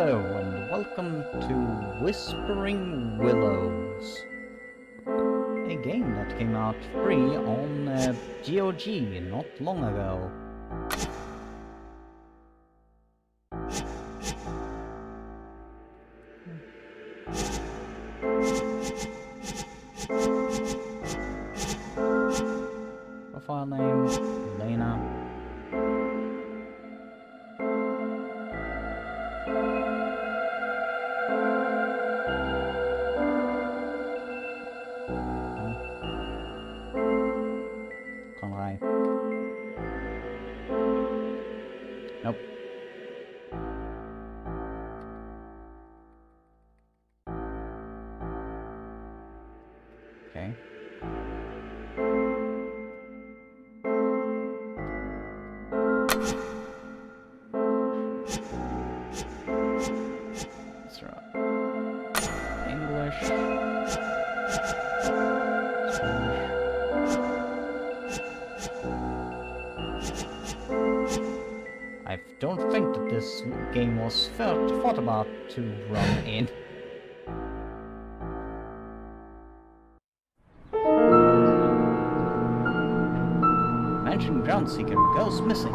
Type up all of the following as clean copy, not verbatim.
Hello and welcome to Whispering Willows, a game that came out free on GOG not long ago. Profile name, Lena. Nope. Okay. That's right. English. Spanish. I don't think that this game was thought about to run in. Mansion Groundseeker goes missing.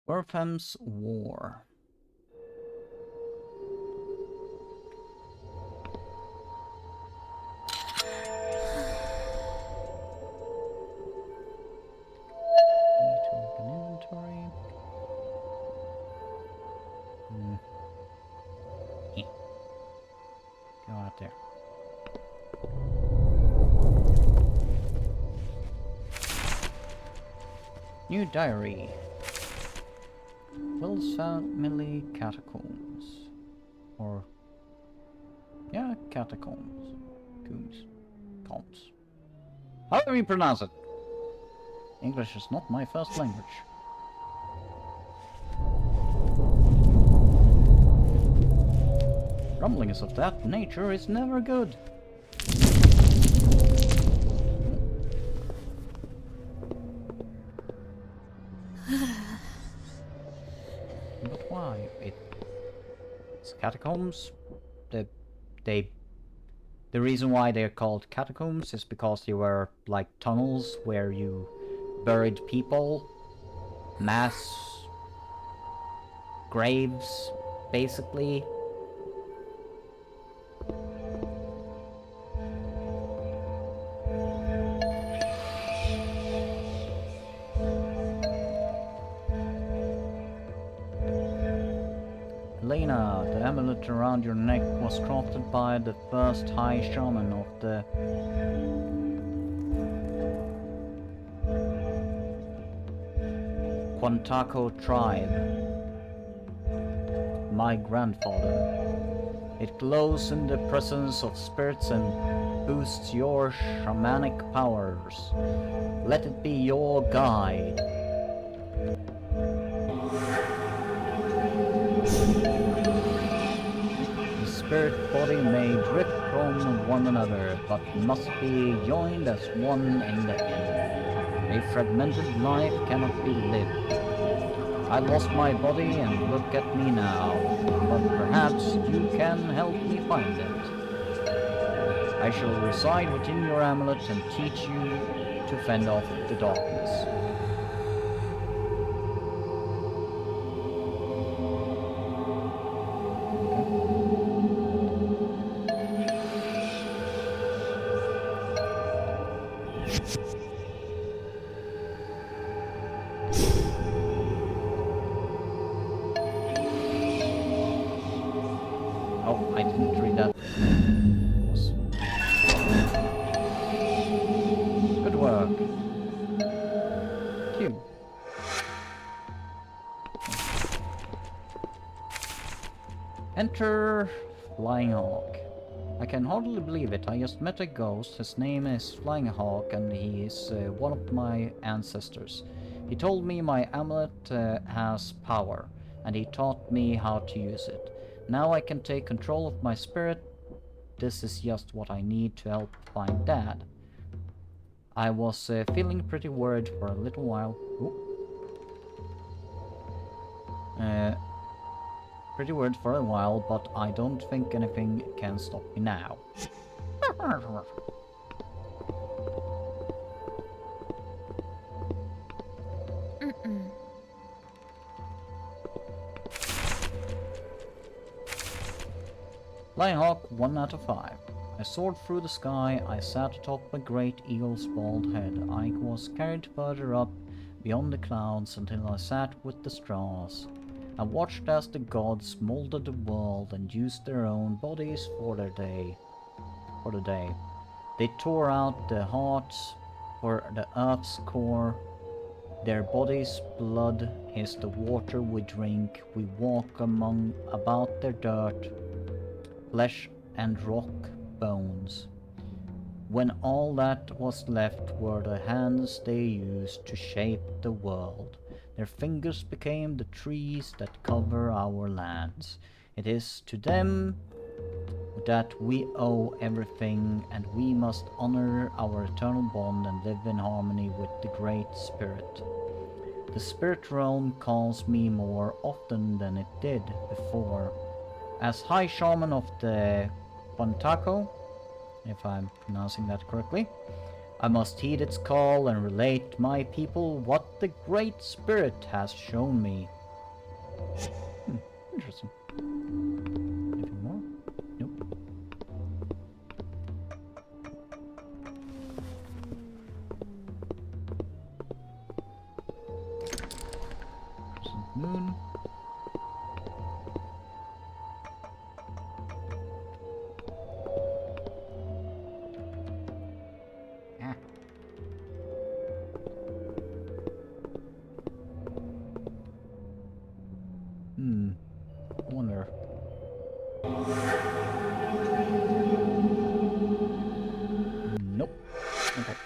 Wertham's War. Need to open inventory. Go out there. New diary. Willows family catacombs. Or... yeah, catacombs. Combs. How do we pronounce it? English is not my first language. Rumblings of that nature is never good. But why? It's catacombs. The reason why they're called catacombs is because they were like tunnels where you buried people, mass graves, basically. Lena, the amulet around your neck was crafted by the first high shaman of the Quantaco tribe. My grandfather. It glows in the presence of spirits and boosts your shamanic powers. Let it be your guide. Spirit body may drift from one another, but must be joined as one in the end. A fragmented life cannot be lived. I lost my body and look at me now, but perhaps you can help me find it. I shall reside within your amulet and teach you to fend off the darkness. Enter Flying Hawk. I can hardly believe it. I just met a ghost. His name is Flying Hawk and he is one of my ancestors. He told me my amulet has power and he taught me how to use it. Now I can take control of my spirit. This is just what I need to help find Dad. I was feeling pretty worried for a little while. Pretty worried for a while, but I don't think anything can stop me now. Flying Hawk, 1 out of 5. I soared through the sky, I sat atop a great eagle's bald head. I was carried further up, beyond the clouds, until I sat with the stars. I watched as the gods molded the world and used their own bodies for the day. They tore out the hearts for the earth's core. Their bodies' blood is the water we drink. We walk about their dirt, flesh and rock bones. When all that was left were the hands they used to shape the world. Their fingers became the trees that cover our lands. It is to them that we owe everything, and we must honor our eternal bond and live in harmony with the Great Spirit. The Spirit Realm calls me more often than it did before. As High Shaman of the Quantaco, if I'm pronouncing that correctly, I must heed its call and relate to my people what the Great Spirit has shown me. Interesting. Anything more? Nope. Crescent Moon. I wonder. Nope. Okay.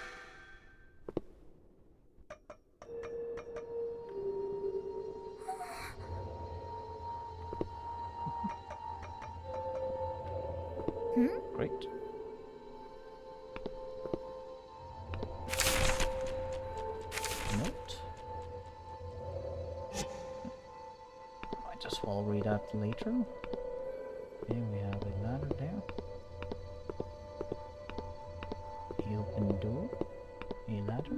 Great. Note. Might as well read that later. Okay, we have a ladder there. A open door. A ladder.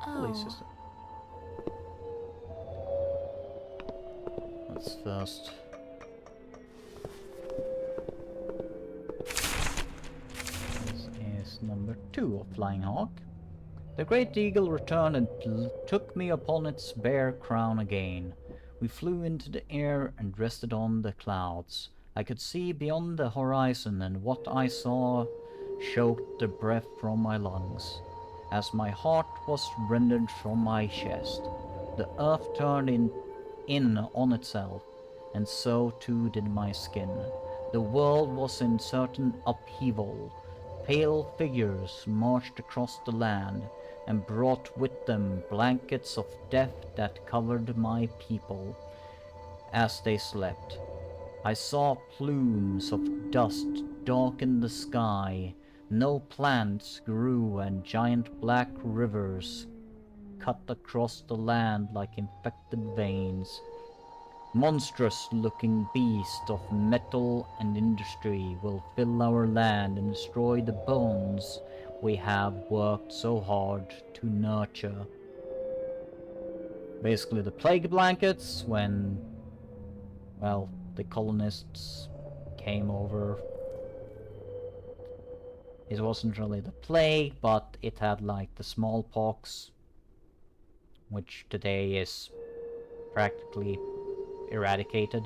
Pulley system. Let's first. This is number 2 of Flying Hawk. The great eagle returned and took me upon its bare crown again. We flew into the air and rested on the clouds. I could see beyond the horizon, and what I saw choked the breath from my lungs. As my heart was rendered from my chest, the earth turned in on itself, and so too did my skin. The world was in certain upheaval. Pale figures marched across the land, and brought with them blankets of death that covered my people as they slept. I saw plumes of dust darken the sky. No plants grew, and giant black rivers cut across the land like infected veins. Monstrous-looking beasts of metal and industry will fill our land and destroy the bones we have worked so hard to nurture. Basically the plague blankets when, well, the colonists came over. It wasn't really the plague, but it had like the smallpox, which today is practically eradicated.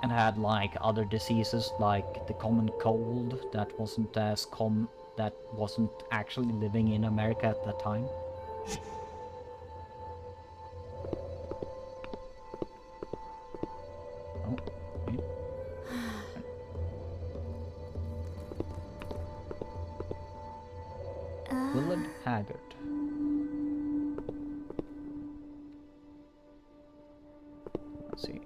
and had like other diseases like the common cold that wasn't actually living in America at that time. Oh, wait. Willard Haggard. Let's see.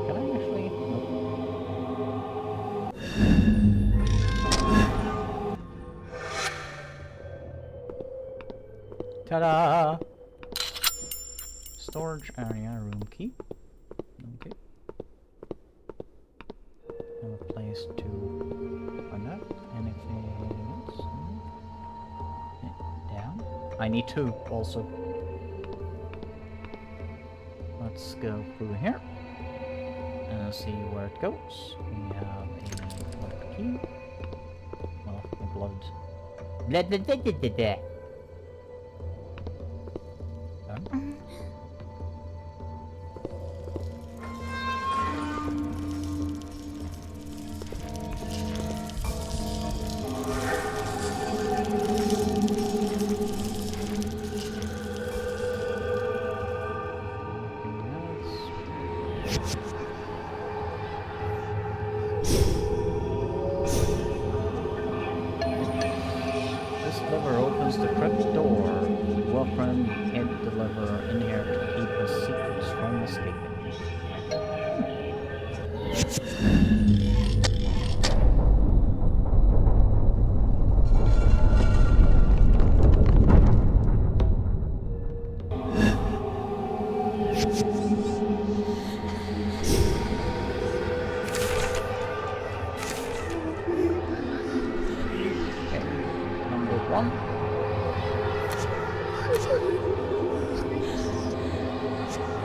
Can I actually? No. Ta-da! Storage area, room key. Okay. And a place to find out. Anything else? Down. I need two also. Let's go through here and see where it goes. We have a blood key. Well, a blood. Blah, blah, blah, blah, blah, blah. Done. Lever opens the crypt door. Wolfram hid the lever in here to keep his secrets from escaping.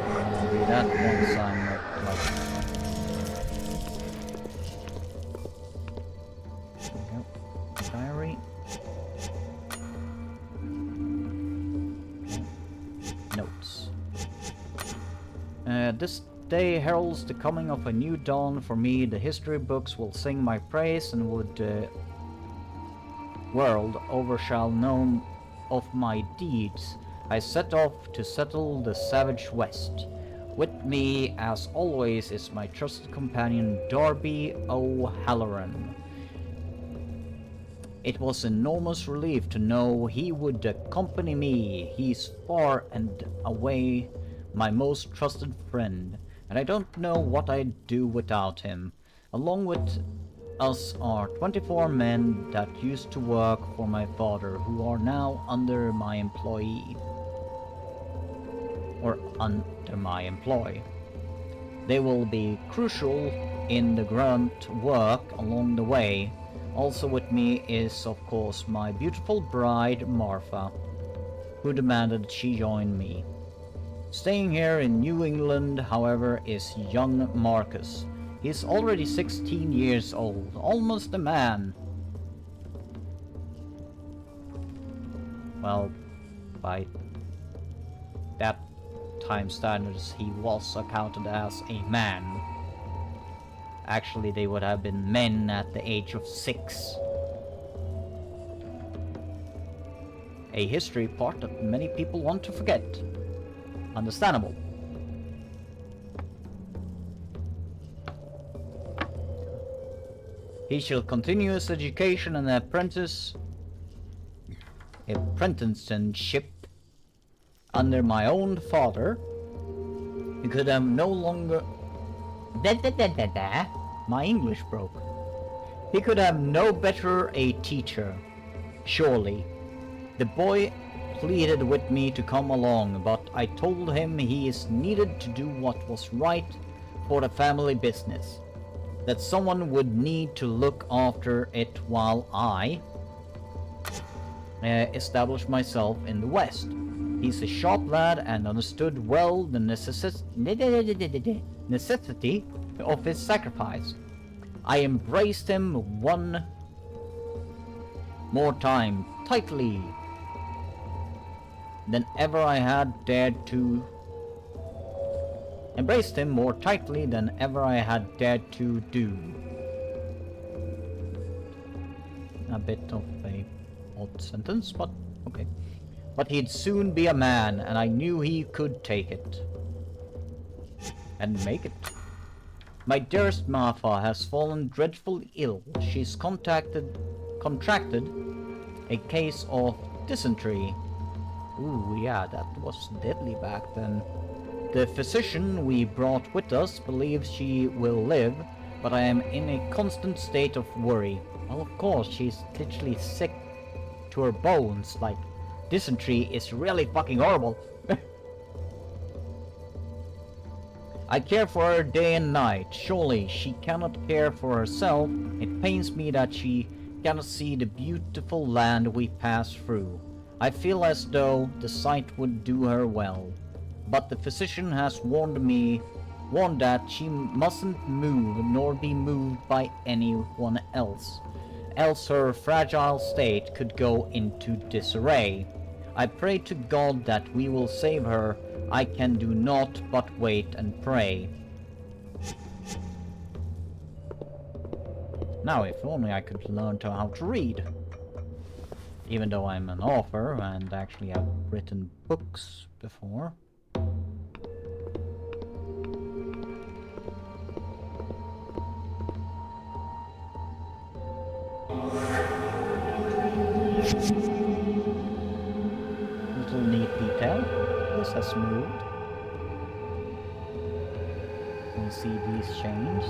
I'll do that once I'm like. There we go. Diary. Okay. Notes. This day heralds the coming of a new dawn for me. The history books will sing my praise and would world over shall know of my deeds. I set off to settle the savage west. With me, as always, is my trusted companion Darby O'Halloran. It was an enormous relief to know he would accompany me. He's far and away my most trusted friend, and I don't know what I'd do without him. Along with us are 24 men that used to work for my father, who are now under my employ. They will be crucial in the grunt work along the way. Also with me is, of course, my beautiful bride, Martha, who demanded she join me. Staying here in New England, however, is young Marcus. He's already 16 years old, almost a man. Well, by that time standards, he was accounted as a man. Actually, they would have been men at the age of 6. A history part that many people want to forget. Understandable. He shall continue his education and apprenticeship under my own father. He could have no longer... My English broke. He could have no better a teacher, surely. The boy pleaded with me to come along, but I told him he is needed to do what was right for the family business. That someone would need to look after it while I established myself in the West. He's a sharp lad and understood well the necessity of his sacrifice. I embraced him one more time, tightly than ever I had dared to. Embraced him more tightly than ever I had dared to do. A bit of a odd sentence, but okay. But he'd soon be a man, and I knew he could take it. And make it. My dearest Martha has fallen dreadfully ill. She's contracted a case of dysentery. Ooh, yeah, that was deadly back then. The physician we brought with us believes she will live, but I am in a constant state of worry. Well, of course, she's literally sick to her bones. Like, dysentery is really fucking horrible. I care for her day and night. Surely she cannot care for herself. It pains me that she cannot see the beautiful land we pass through. I feel as though the sight would do her well. But the physician has warned that she mustn't move nor be moved by anyone else. Else her fragile state could go into disarray. I pray to God that we will save her. I can do naught but wait and pray. Now, if only I could learn how to read. Even though I'm an author and actually have written books before. Little neat detail. This has moved. You can see these chains.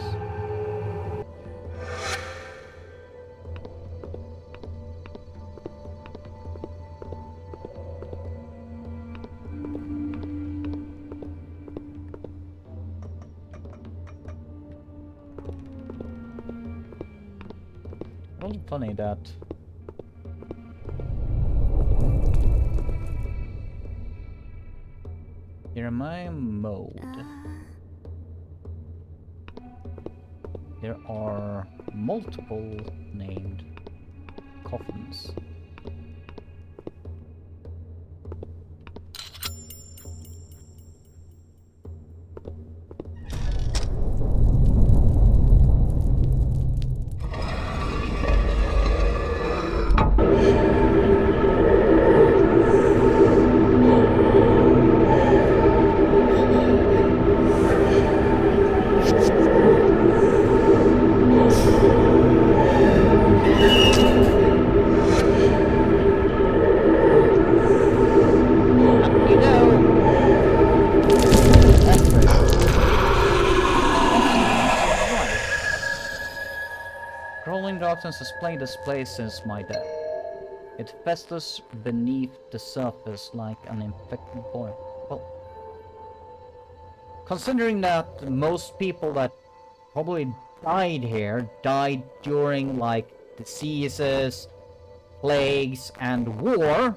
Well, funny that here in my mode there are multiple named coffins. Has plagued this place since my death. It festers beneath the surface like an infected boil. Well, considering that most people that probably died here died during like diseases, plagues, and war,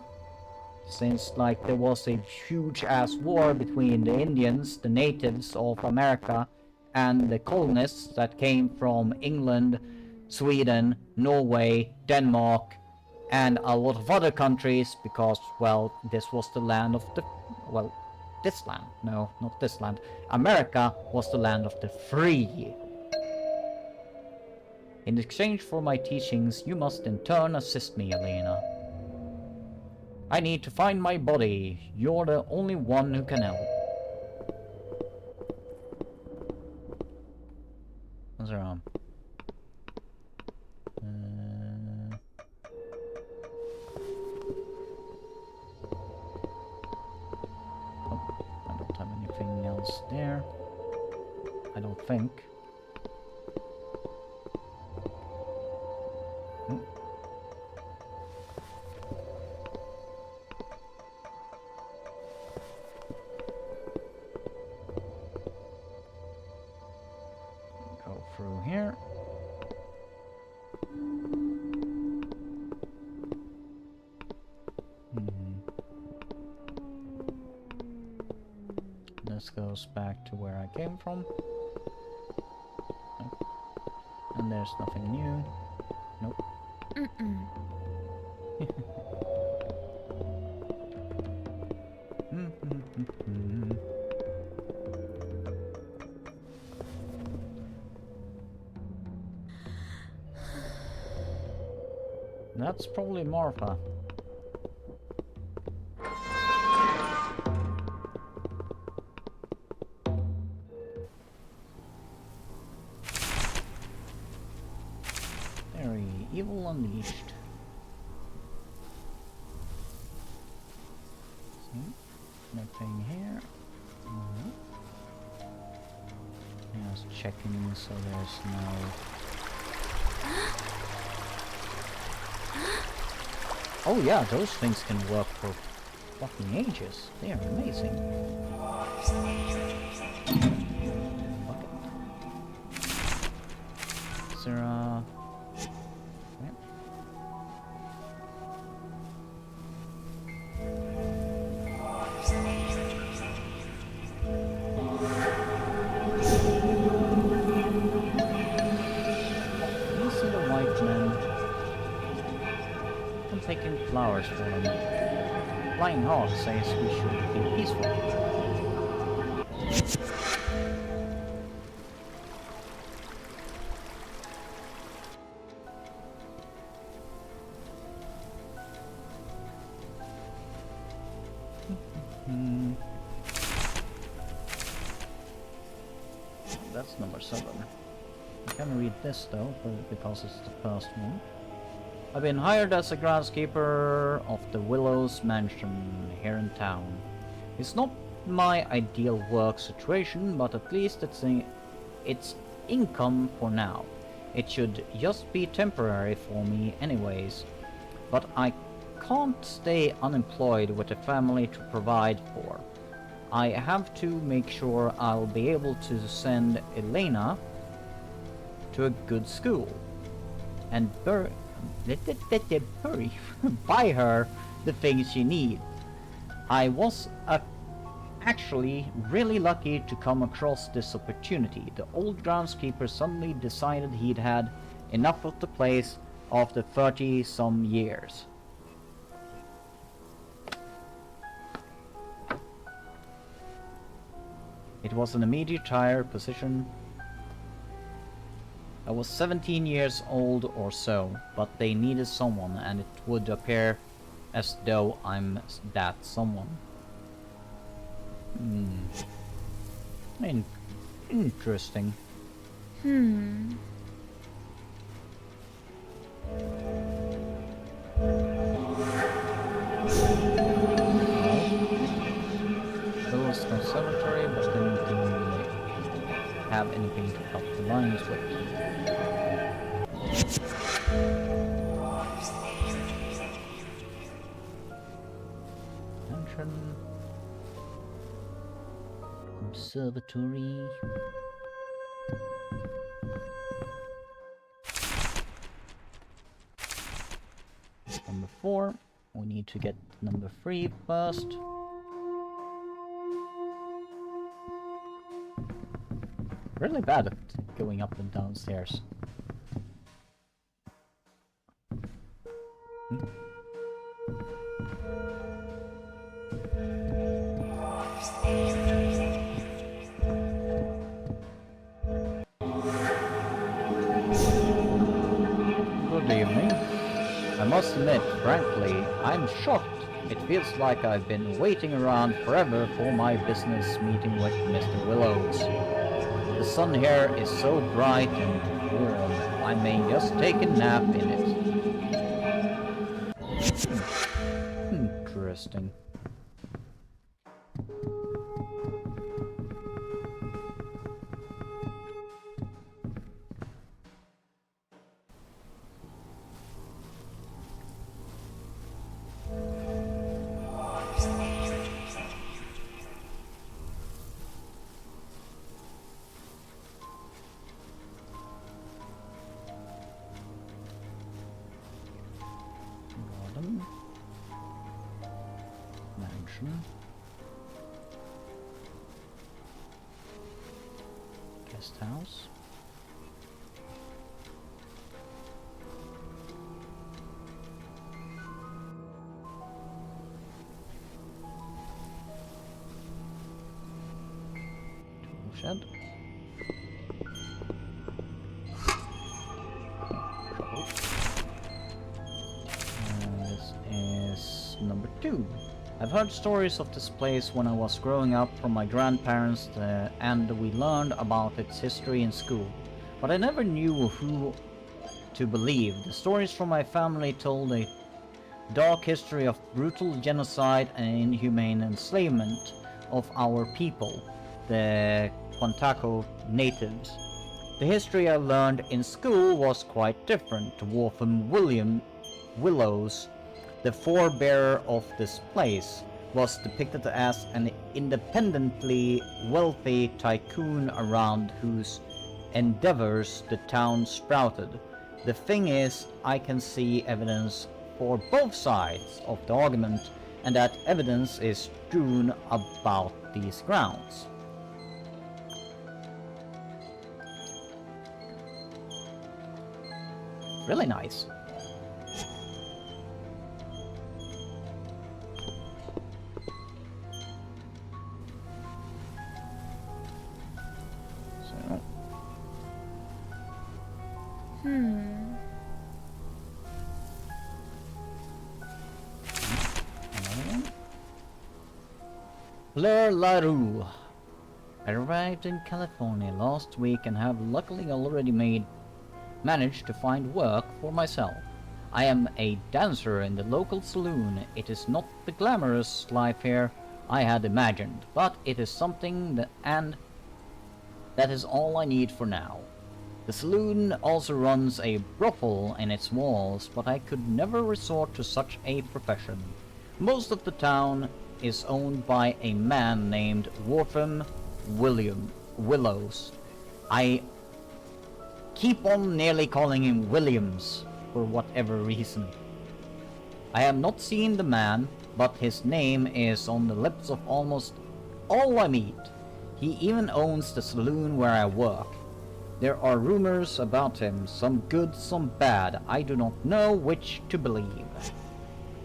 since like there was a huge ass war between the Indians, the natives of America, and the colonists that came from England, Sweden, Norway, Denmark, and a lot of other countries, because, well, this was the land of the... well, this land. No, not this land. America was the land of the free. In exchange for my teachings, you must in turn assist me, Elena. I need to find my body. You're the only one who can help. What's wrong? There. I don't think. Go through here. goes back to where I came from. Nope. And there's nothing new. Nope. That's probably Marfa. Very evil unleashed. See? Nothing here. Just checking so there's no... Oh yeah, those things can work for fucking ages. They are amazing. Bucket. Is there a... Yep. You see the white men? I'm taking flowers for them. Flying Hawk says we should be peaceful. That's number 7. I can read this though, because it's the first one. I've been hired as a groundskeeper of the Willows mansion here in town. It's not my ideal work situation, but at least it's income for now. It should just be temporary for me anyways. But I can't stay unemployed with a family to provide for. I have to make sure I'll be able to send Elena to a good school and buy her the things she needs. I was actually really lucky to come across this opportunity. The old groundskeeper suddenly decided he'd had enough of the place after 30-some years. It was an immediate hire position. I was 17 years old or so, but they needed someone, and it would appear as though I'm that someone. Interesting. Willows Conservatory, but then didn't have anything to help the lines with. Mansion. Observatory. Number 4. We need to get number 3 first. Really bad at going up and down stairs. Good evening. I must admit, frankly, I'm shocked. It feels like I've been waiting around forever for my business meeting with Mr. Willows. The sun here is so bright and warm, I may just take a nap in it. Interesting. Mansion. Guest house. Tool shed. This is number 2. I've heard stories of this place when I was growing up from my grandparents, and we learned about its history in school. But I never knew who to believe. The stories from my family told a dark history of brutal genocide and inhumane enslavement of our people, the Quantaco natives. The history I learned in school was quite different. Wolfram Willows, the forebearer of this place, was depicted as an independently wealthy tycoon around whose endeavors the town sprouted. The thing is, I can see evidence for both sides of the argument, and that evidence is strewn about these grounds. Really nice. So. Blair LaRue. I arrived in California last week and have luckily already managed to find work for myself. I am a dancer in the local saloon. It is not the glamorous life here I had imagined, but it is something and that is all I need for now. The saloon also runs a brothel in its walls, but I could never resort to such a profession. Most of the town is owned by a man named Wolfram Willows. I keep on nearly calling him Williams for whatever reason. I have not seen the man, but his name is on the lips of almost all I meet. He even owns the saloon where I work. There are rumors about him, some good, some bad. I do not know which to believe.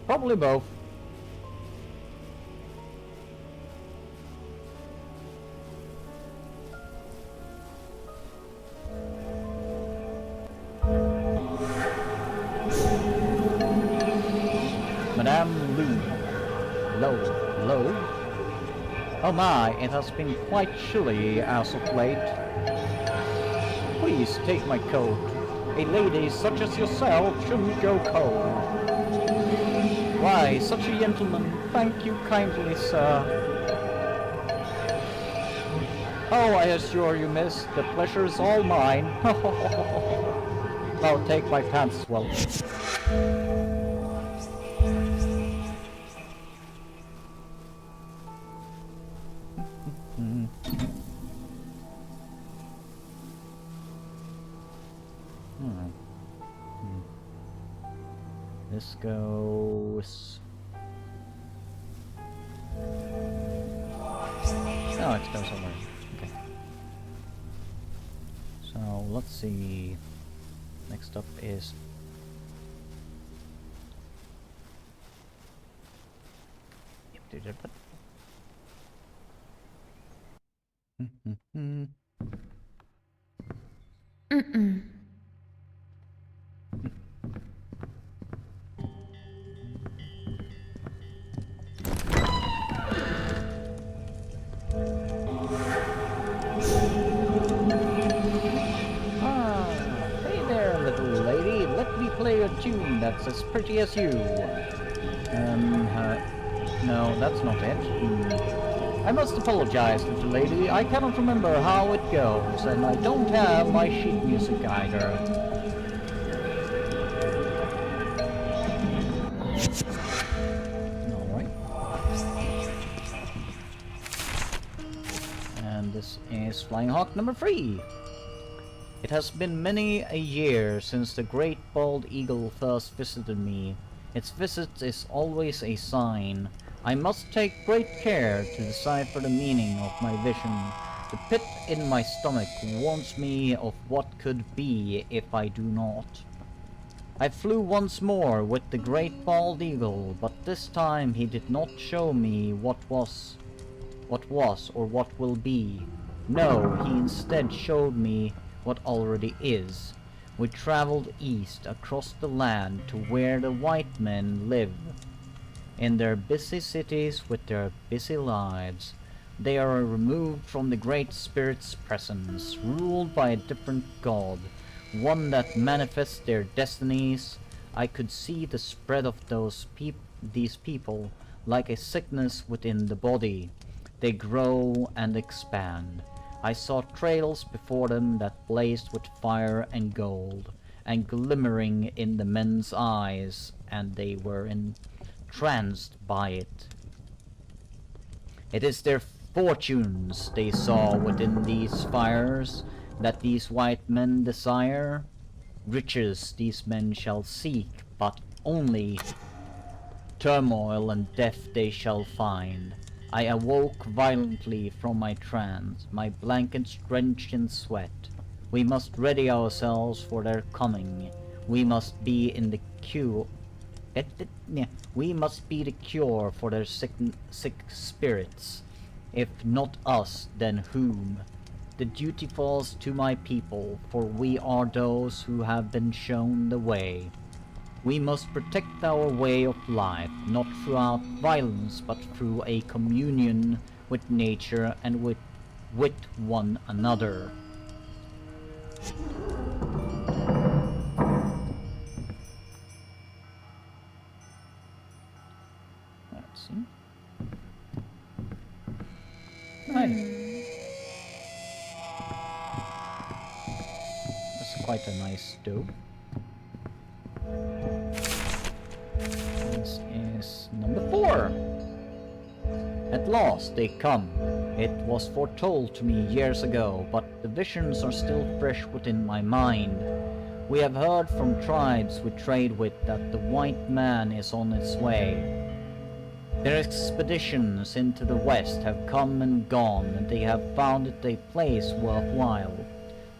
Probably both. Madame Low. Oh my, it has been quite chilly as of late. Please take my coat. A lady such as yourself shouldn't go cold. Why, such a gentleman. Thank you kindly, sir. Oh, I assure you, miss, the pleasure is all mine. Now take my pants as well. This goes... Oh, it goes somewhere. Okay. So, let's see. Next up is... play a tune that's as pretty as you. No, that's not it. I must apologize, little lady. I cannot remember how it goes, and I don't have my sheet music either. Alright. And this is Flying Hawk number 3. It has been many a year since the great bald eagle first visited me. Its visit is always a sign. I must take great care to decipher the meaning of my vision. The pit in my stomach warns me of what could be if I do not. I flew once more with the great bald eagle, but this time he did not show me what was or what will be. No, he instead showed me what already is. We traveled east across the land to where the white men live. In their busy cities with their busy lives, they are removed from the Great Spirit's presence, ruled by a different god, one that manifests their destinies. I could see the spread of these people like a sickness within the body. They grow and expand. I saw trails before them that blazed with fire and gold, and glimmering in the men's eyes, and they were entranced by it. It is their fortunes they saw within these fires that these white men desire. Riches these men shall seek, but only turmoil and death they shall find. I awoke violently from my trance, my blankets drenched in sweat. We must ready ourselves for their coming. We must be in the queue. We must be the cure for their sick spirits. If not us, then whom? The duty falls to my people, for we are those who have been shown the way. We must protect our way of life, not throughout violence, but through a communion with nature and with one another. Let's see. That's quite a nice stove. This is number 4. At last they come. It was foretold to me years ago, but the visions are still fresh within my mind. We have heard from tribes we trade with that the white man is on its way. Their expeditions into the west have come and gone, and they have found it a place worthwhile.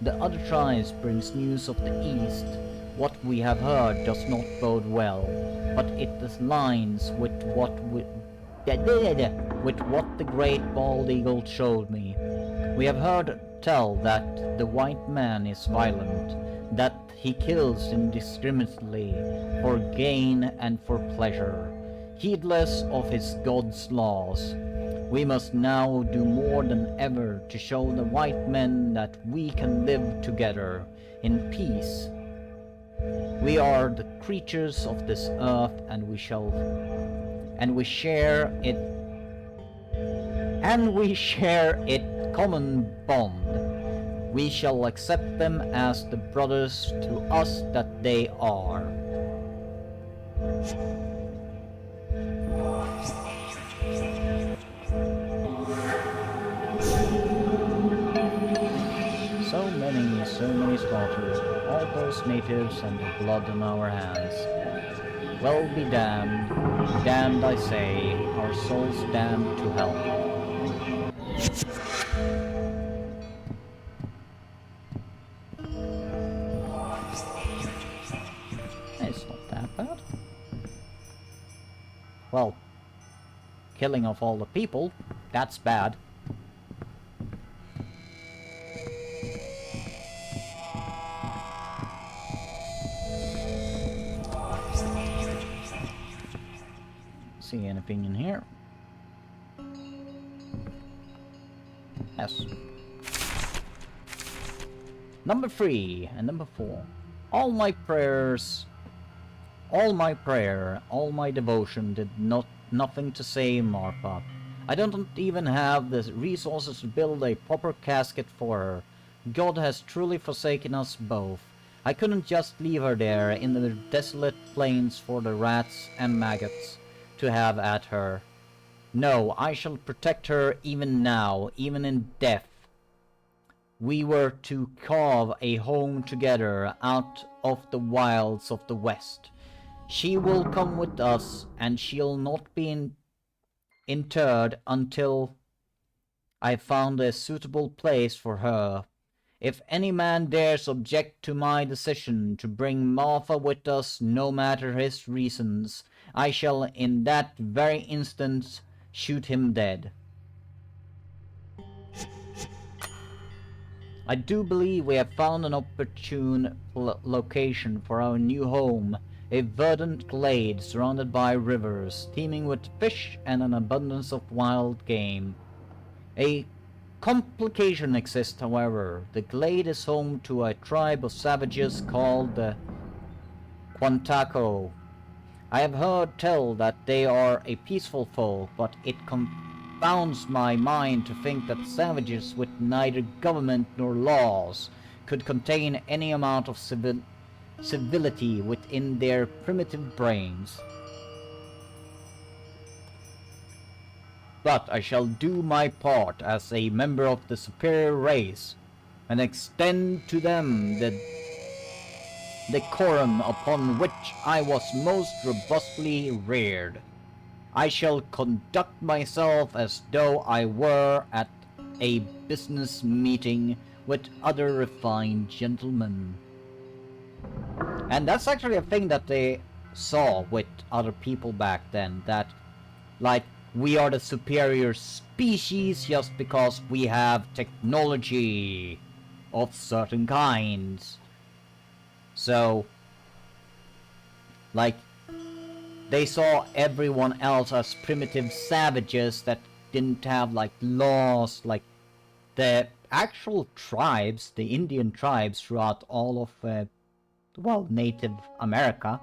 The other tribes brings news of the east. What we have heard does not bode well, but it aligns with what the great bald eagle showed me. We have heard tell that the white man is violent, that he kills indiscriminately for gain and for pleasure, heedless of his god's laws. We must now do more than ever to show the white men that we can live together in peace. We are the creatures of this earth, and we share it common bond. We shall accept them as the brothers to us that they are. So many slaughters, all those natives and the blood on our hands. Well be damned, damned I say, our souls damned to hell. It's not that bad. Well, killing of all the people, that's bad. See anything in here? Yes. Number 3 and number 4. All my prayer, all my devotion did nothing to save Marfa. I don't even have the resources to build a proper casket for her. God has truly forsaken us both. I couldn't just leave her there in the desolate plains for the rats and maggots to have at her. No, I shall protect her even now, even in death. We were to carve a home together out of the wilds of the west. She will come with us, and she'll not be interred until I found a suitable place for her. If any man dares object to my decision to bring Martha with us, no matter his reasons, I shall in that very instant shoot him dead. I do believe we have found an opportune location for our new home, a verdant glade surrounded by rivers, teeming with fish and an abundance of wild game. A complication exists, however. The glade is home to a tribe of savages called the Quantaco. I have heard tell that they are a peaceful folk, but it confounds my mind to think that savages with neither government nor laws could contain any amount of civility within their primitive brains. But I shall do my part as a member of the superior race, and extend to them the decorum upon which I was most robustly reared. I shall conduct myself as though I were at a business meeting with other refined gentlemen. And that's actually a thing that they saw with other people back then, that, like, we are the superior species just because we have technology of certain kinds. So, like, they saw everyone else as primitive savages that didn't have, like, laws. Like, the actual tribes, the Indian tribes throughout all of, well, Native America,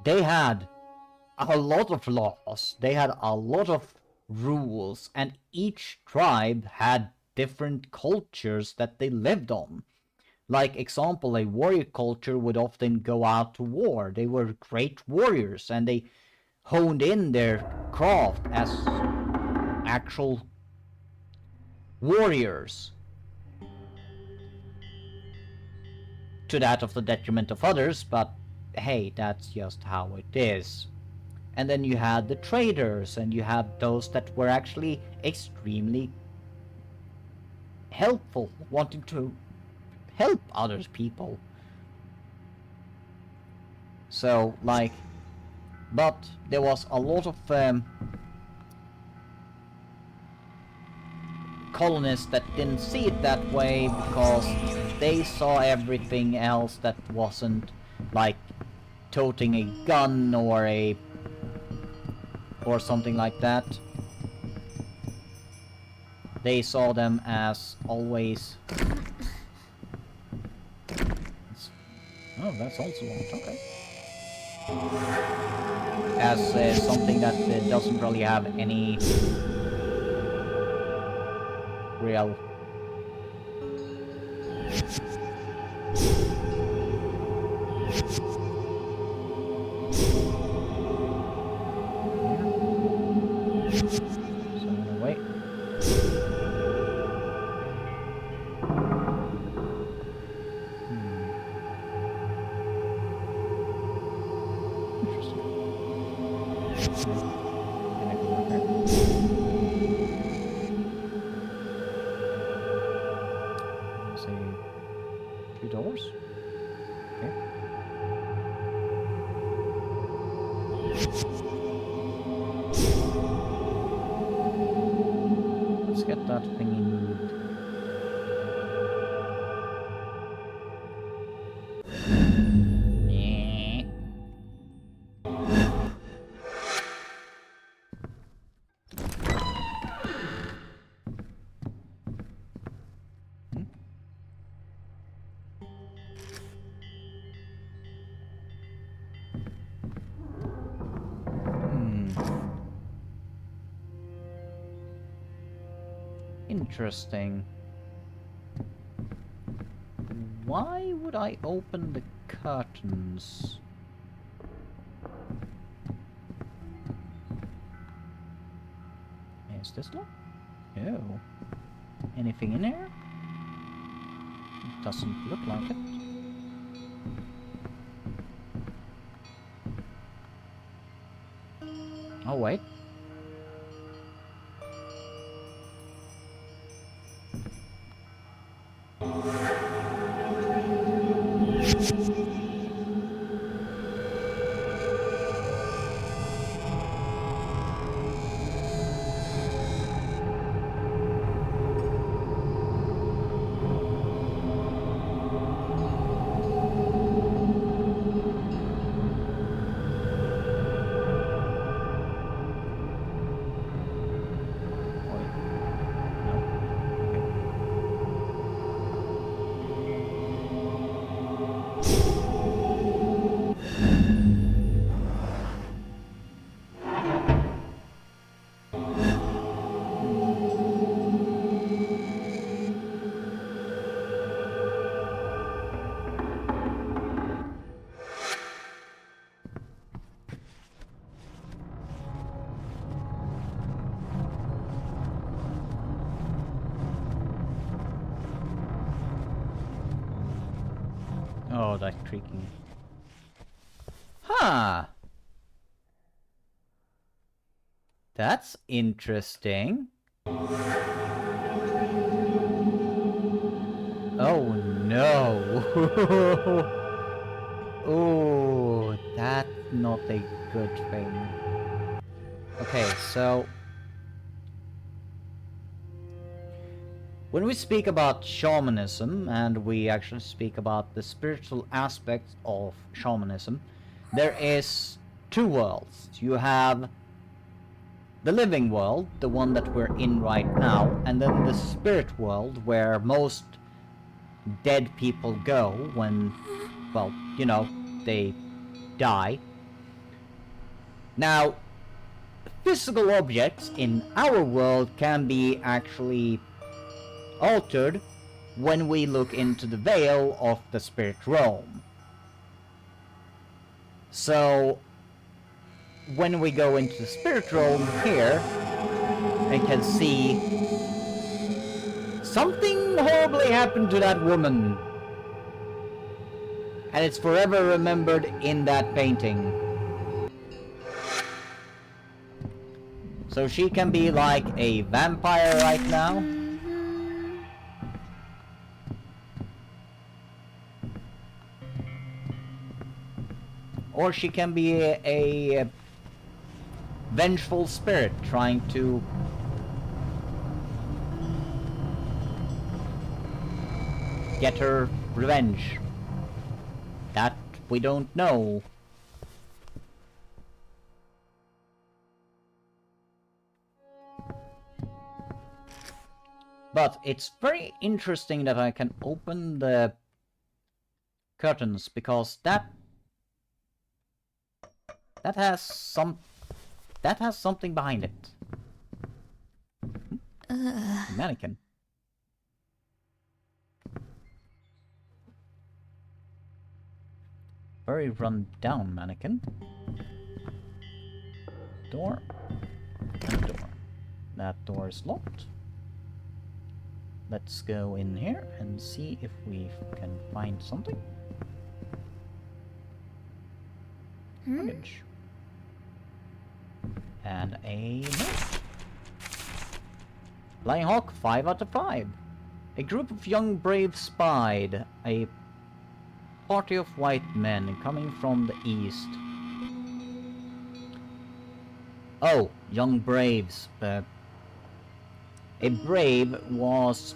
they had a lot of laws, they had a lot of rules, and each tribe had different cultures that they lived on. Like example, a warrior culture would often go out to war. They were great warriors, and they honed in their craft as actual warriors, to that of the detriment of others, but hey, that's just how it is. And then you had the traders, and you had those that were actually extremely helpful, wanting to help other people. So, like, but there was a lot of colonists that didn't see it that way, because they saw everything else that wasn't like toting a gun or something like that. They saw them as always. Oh, that's also locked. Okay. As something that doesn't really have any real doors. Okay. Let's get that thingy moved. Interesting. Why would I open the curtains? Is this locked? Oh. Anything in here? It doesn't look like it. Oh, wait. Oh, that creaking. Huh. That's interesting. Oh no. Oh, that's not a good thing. Okay, so when we speak about shamanism, and we actually speak about the spiritual aspects of shamanism, there is two worlds. You have the living world, the one that we're in right now, and then the spirit world, where most dead people go when, well, you know, they die. Now, physical objects in our world can be actually altered when we look into the veil of the spirit realm. So, when we go into the spirit realm here, I can see something horribly happened to that woman. And it's forever remembered in that painting. So she can be like a vampire right now. Or she can be a vengeful spirit trying to get her revenge. That we don't know. But it's very interesting that I can open the curtains, because that has something behind it. Mannequin. Very run down mannequin. Door. And door. That door is locked. Let's go in here and see if we can find something. Luggage. And a note. Flying Hawk, 5 out of 5. A group of young braves spied a party of white men coming from the east. Oh, young braves. A brave was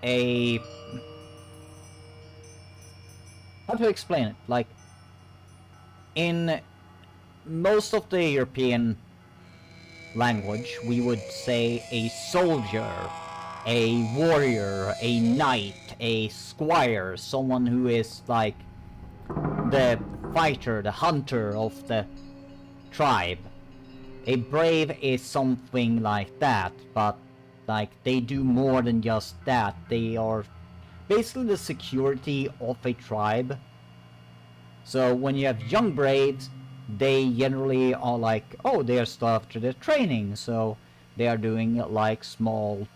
a... How to explain it? Like, in most of the European language, we would say a soldier, a warrior, a knight, a squire, someone who is like the fighter, the hunter of the tribe. A brave is something like that, but like they do more than just that. They are basically the security of a tribe. So when you have young braves, they generally are like, oh, they are still after their training, so they are doing like small,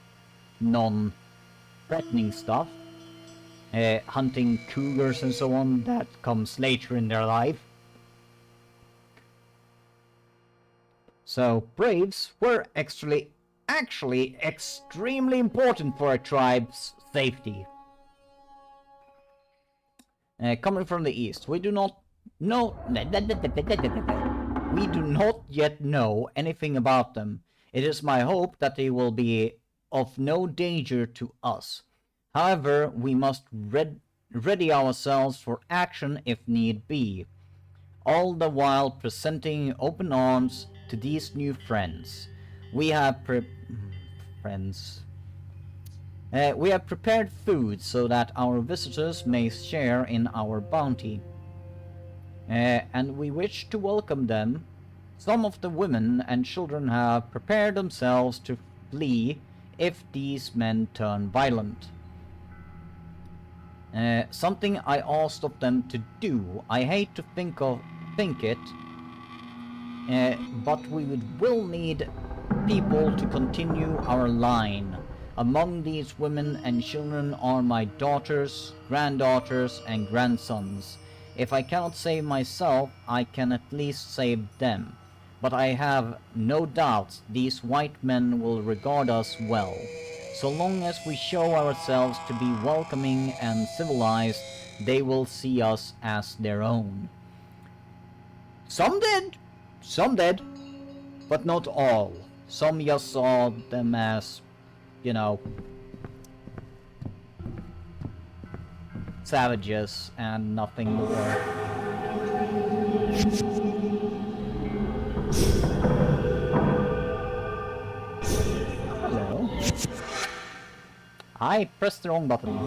non-threatening stuff. Hunting cougars and so on, that comes later in their life. So braves were actually extremely important for a tribe's safety. Coming from the east, we do not know. We do not yet know anything about them. It is my hope that they will be of no danger to us. However, we must ready ourselves for action if need be, all the while presenting open arms to these new friends. We have we have prepared food so that our visitors may share in our bounty. And we wish to welcome them. Some of the women and children have prepared themselves to flee if these men turn violent. Something I asked of them to do. I hate to think it, but we will need people to continue our line. Among these women and children are my daughters, granddaughters, and grandsons. If I cannot save myself, I can at least save them. But I have no doubts these white men will regard us well. So long as we show ourselves to be welcoming and civilized, they will see us as their own. Some did, but not all. Some just saw them as, you know, savages and nothing more. Hello. I pressed the wrong button.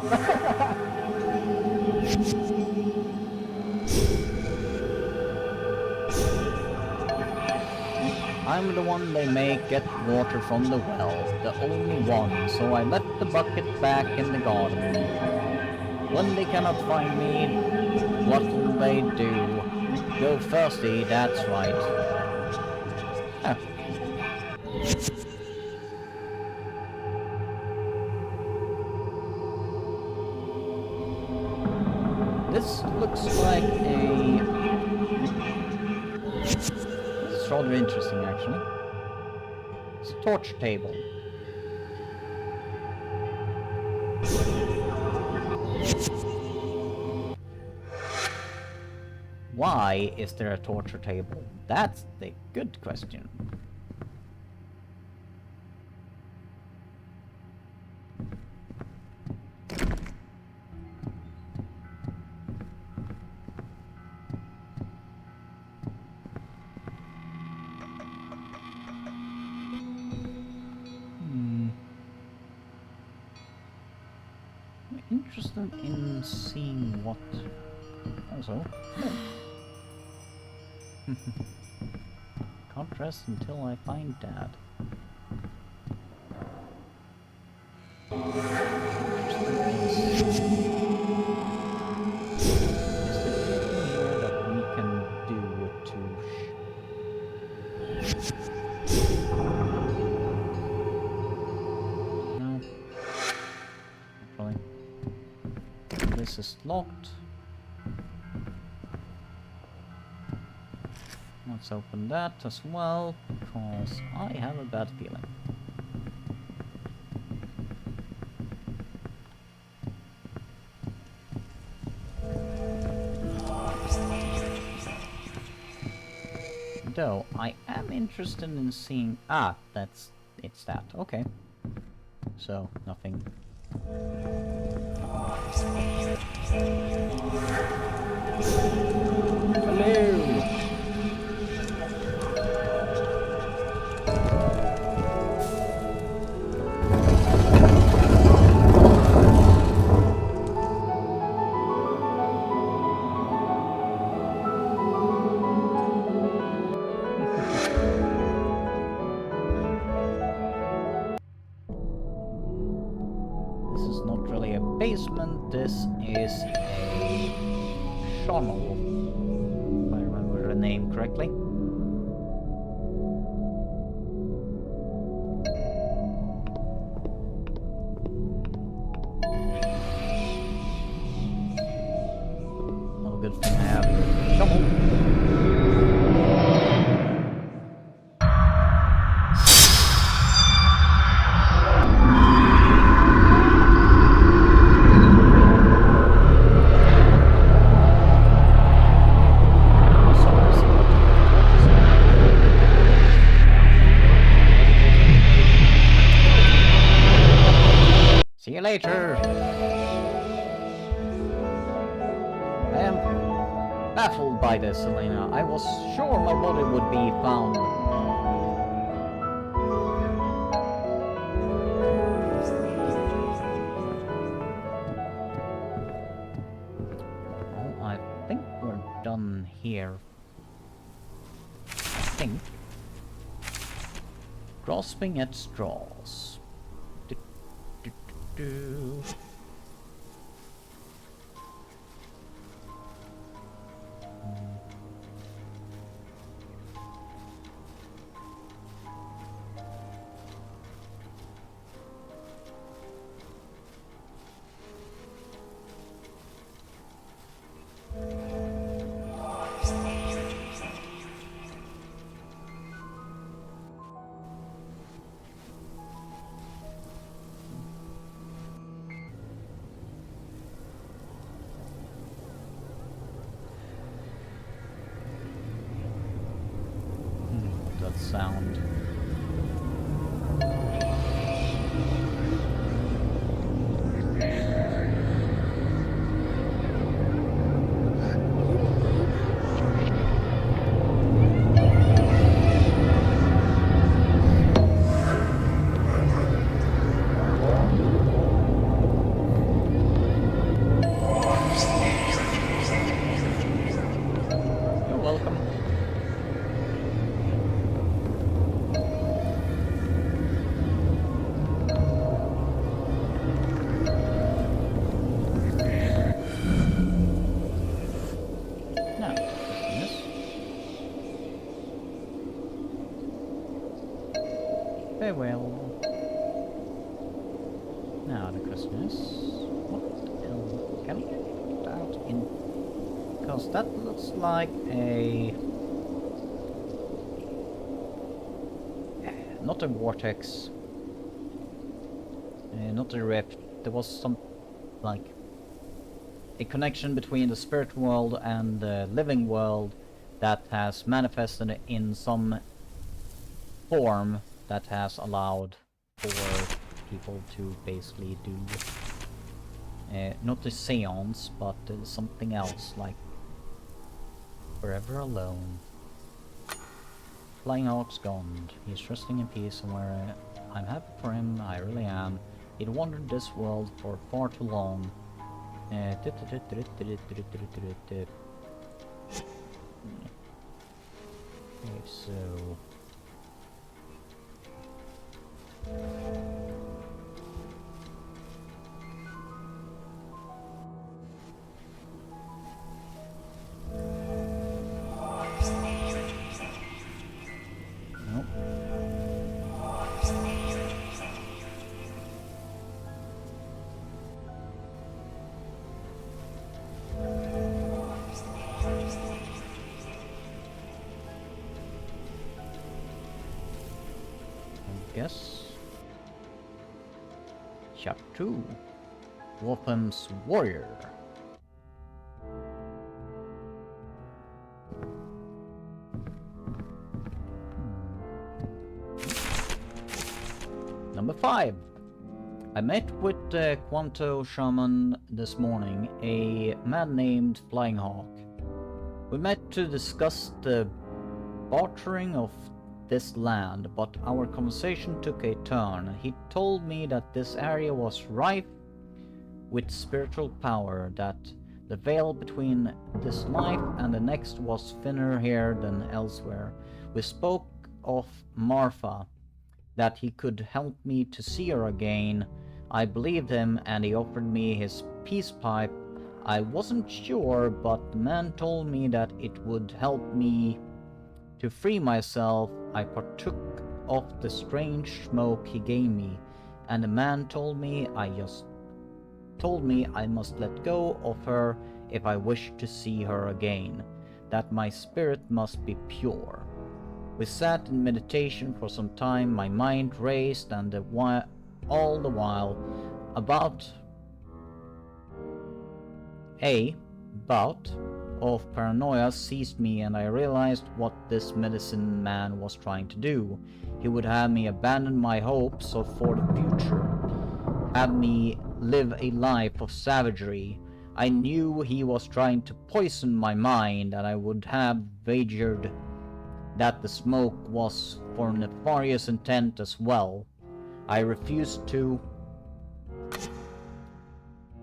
I'm the one they make get water from the well, the only one, so I left the bucket back in the garden. When they cannot find me, what will they do? Go thirsty, that's right. Huh. This looks like it's rather interesting, actually. It's a torture table. Why is there a torture table? That's the good question. I'm interested in seeing what... Also... Can't rest until I find Dad. This is locked. Let's open that as well, because I have a bad feeling. Though, I am interested in seeing... Ah, it's that. Okay. So, nothing. Hello! Basement, this is a tunnel, if I remember the name correctly. Well, good thing I have a shovel. See you later! I am baffled by this, Elena. I was sure my body would be found. Well, I think we're done here. I think. Grasping at straws. death sound. You're welcome. Now, yes. Very well. Now the question is, what the hell can we get out in? Because that looks like a... not a vortex. Not a rift. There was some, like, a connection between the spirit world and the living world that has manifested in some form that has allowed for people to basically do not a seance, but something else, like Forever Alone. Flying Hawk's gone. He's resting in peace somewhere. I'm happy for him, I really am. He'd wandered this world for far too long. Okay, so... Nope. Guess. Chapter 2. Wolfham's Warrior. Number 5. I met with the Quanto Shaman this morning, a man named Flying Hawk. We met to discuss the bartering of this land, but our conversation took a turn. He told me that this area was rife with spiritual power, that the veil between this life and the next was thinner here than elsewhere. We spoke of Martha, that he could help me to see her again. I believed him, and he offered me his peace pipe. I wasn't sure, but the man told me that it would help me to free myself. I partook of the strange smoke he gave me, and the man told me I must let go of her if I wished to see her again, that my spirit must be pure. We sat in meditation for some time, my mind raced, and all the while about a bout of paranoia seized me, and I realized what this medicine man was trying to do. He would have me abandon my hopes for the future, have me live a life of savagery. I knew he was trying to poison my mind, and I would have wagered that the smoke was for nefarious intent as well. I refused to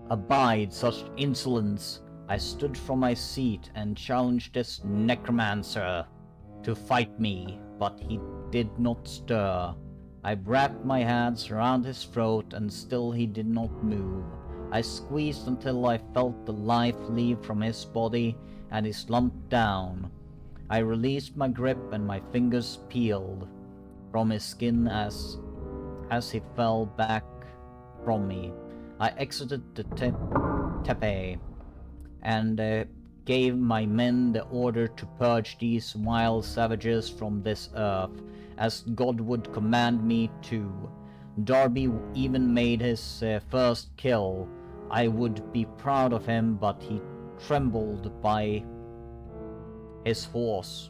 abide such insolence. I stood from my seat and challenged this necromancer to fight me, but he did not stir. I wrapped my hands around his throat, and still he did not move. I squeezed until I felt the life leave from his body, and he slumped down. I released my grip, and my fingers peeled from his skin as he fell back from me. I exited the tepe and gave my men the order to purge these wild savages from this earth, as God would command me to. Darby even made his first kill. I would be proud of him, but he trembled by his horse.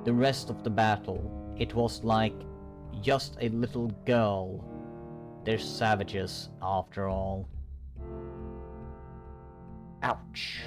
the rest of the battle. It was like just a little girl. They're savages, after all. Ouch.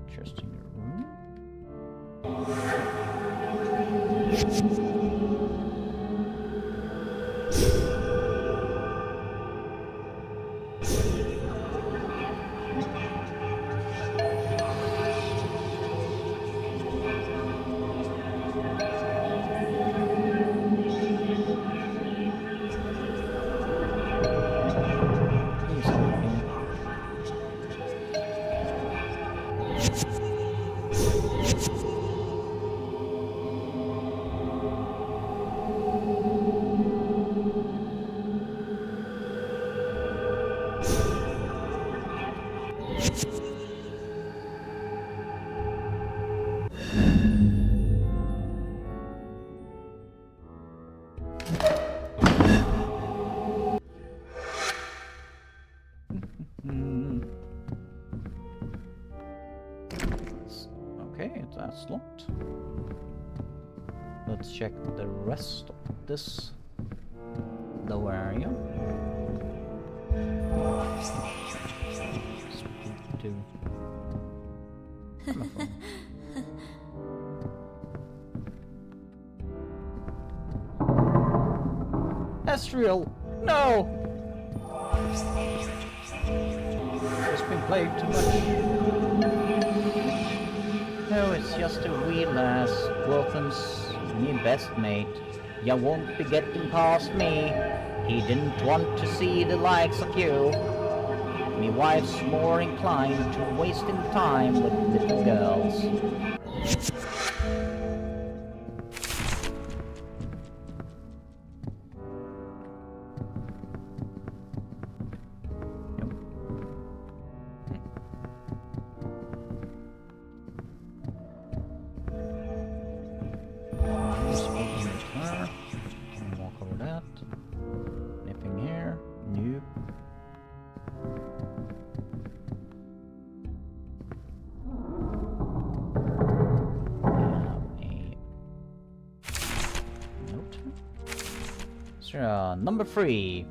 Interesting room. Okay, that's locked. Let's check the rest of this lower area. Speak to telephone. Estriel! No! It's been played too much. No, it's just a wee lass, Wolfen's me best mate. Ya won't be getting past me. He didn't want to see the likes of you. Me wife's more inclined to wasting time with little girls. Number 3.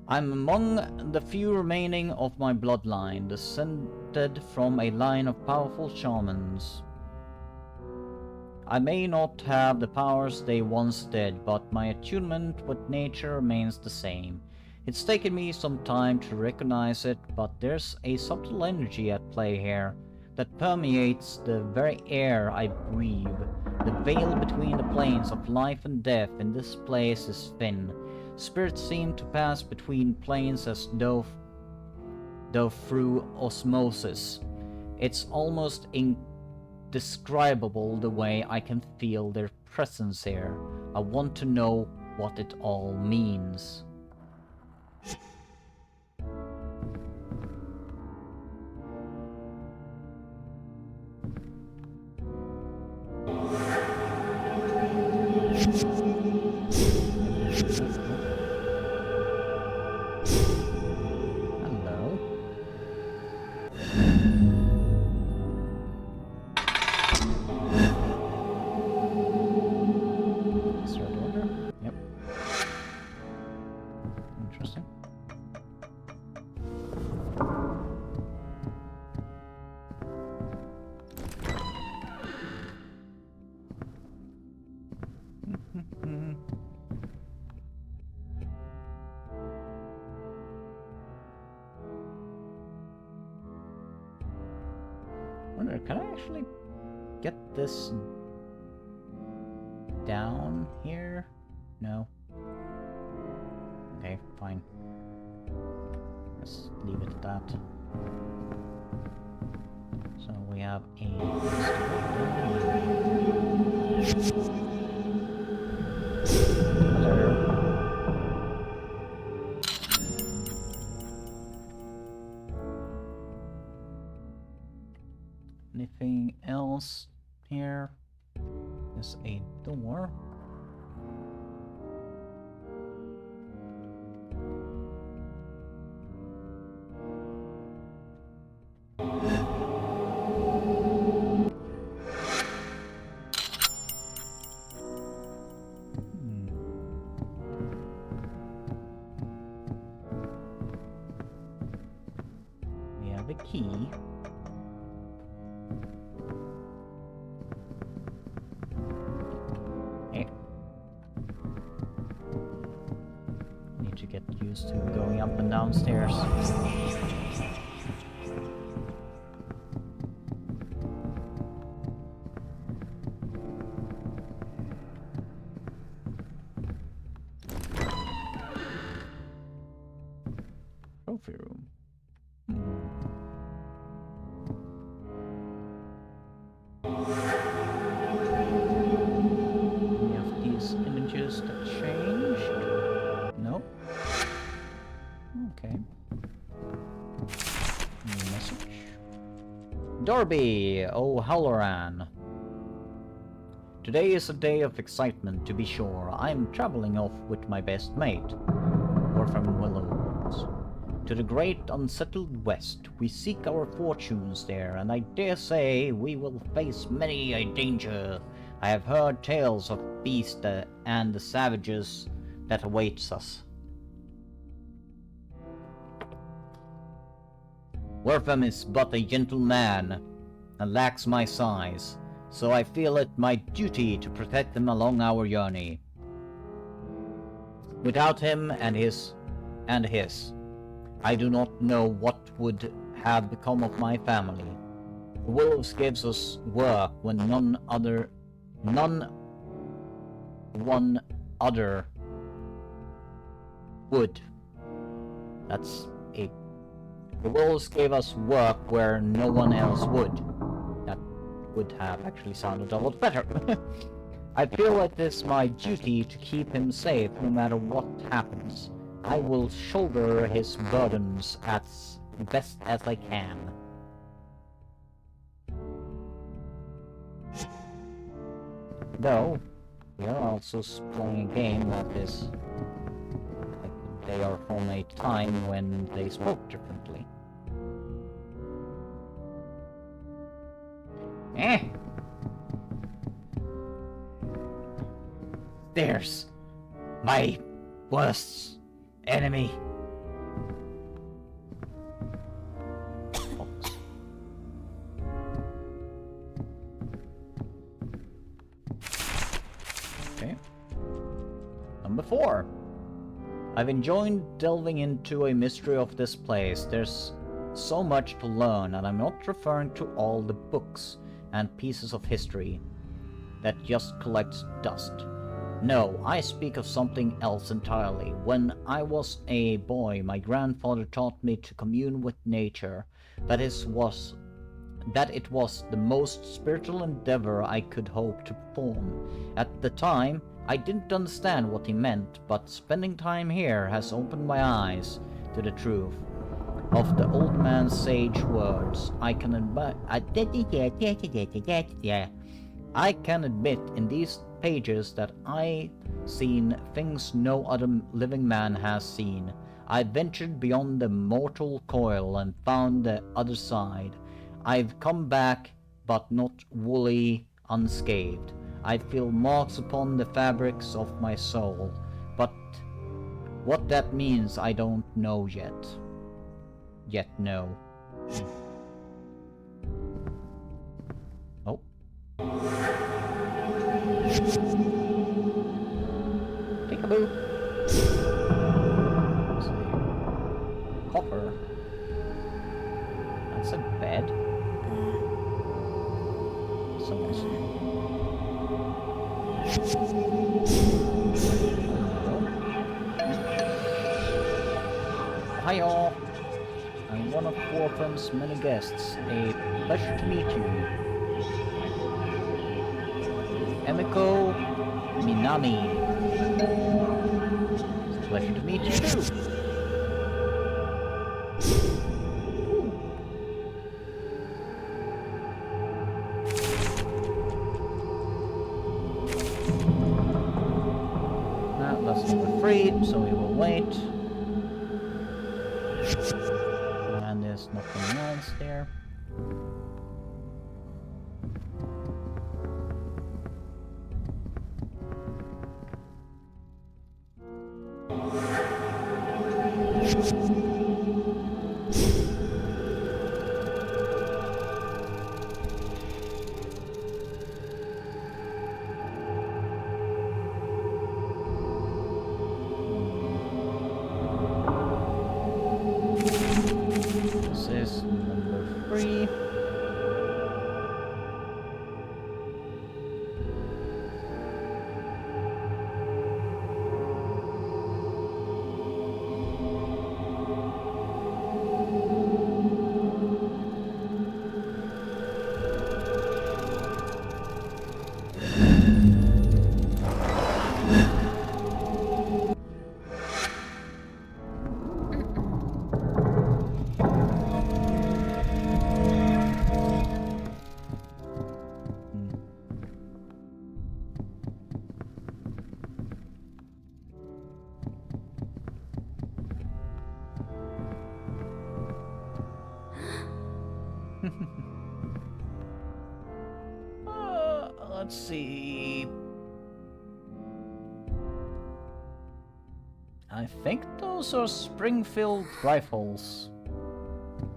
I'm among the few remaining of my bloodline, descended from a line of powerful shamans. I may not have the powers they once did, but my attunement with nature remains the same. It's taken me some time to recognize it, but there's a subtle energy at play here that permeates the very air I breathe. The veil between the planes of life and death in this place is thin. Spirits seem to pass between planes as though through osmosis. It's almost indescribable the way I can feel their presence here. I want to know what it all means. Can I actually get this down here? No. Okay, fine. Let's leave it at that. So we have a... Hello. Anything else here? There's a door. We have a key. Need to get used to going up and down stairs. Trophy room. We have these images that changed. Nope. Okay. New message. Darby O'Halloran. Today is a day of excitement, to be sure. I'm traveling off with my best mate. We're from Willows. To the great unsettled west. We seek our fortunes there, and I dare say we will face many a danger. I have heard tales of beasts and the savages that awaits us. Wortham is but a gentle man, and lacks my size, so I feel it my duty to protect him along our journey. Without him and his, I do not know what would have become of my family. The Willows gives us work when none one other would. The Willows gave us work where no one else would. That would have actually sounded a lot better. I feel it is my duty to keep him safe no matter what happens. I will shoulder his burdens as best as I can. Though, we are also playing a game that is like they are from a time when they spoke differently. There's my worst enemy. Okay. Number 4. I've enjoyed delving into a mystery of this place. There's so much to learn, and I'm not referring to all the books and pieces of history that just collects dust. No, I speak of something else entirely. When I was a boy, my grandfather taught me to commune with nature, that it was the most spiritual endeavor I could hope to perform. At the time, I didn't understand what he meant, but spending time here has opened my eyes to the truth of the old man's sage words. I can admit in these pages that I've seen things no other living man has seen. I ventured beyond the mortal coil and found the other side. I've come back, but not wholly unscathed. I feel marks upon the fabrics of my soul, but what that means I don't know yet. No. Oh. Peekaboo. Let's see. Copper. That's a bed. Someone's Hi all. I'm one of Wortham's many guests. A pleasure to meet you. Emiko Minami. It's a pleasure to meet you too. so we will wait. And there's nothing else there. This is number 3. Let's see. I think those are Springfield rifles.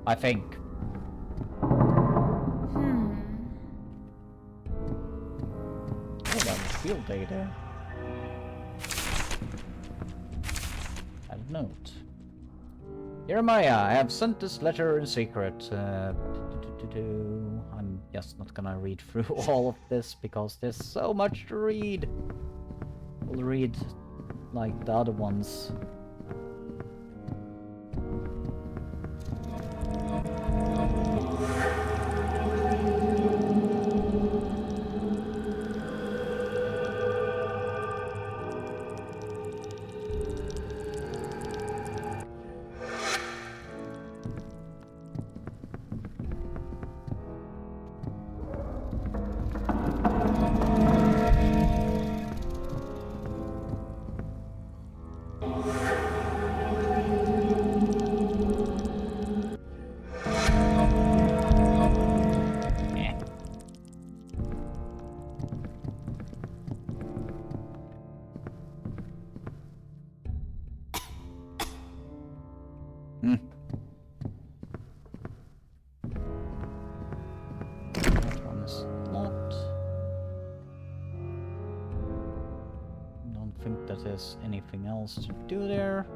I think. Oh, that's field data. Add note. Jeremiah, I have sent this letter in secret. I'm just not gonna read through all of this because there's so much to read. We'll read like the other ones. That one is not. Don't think that there's anything else to do there.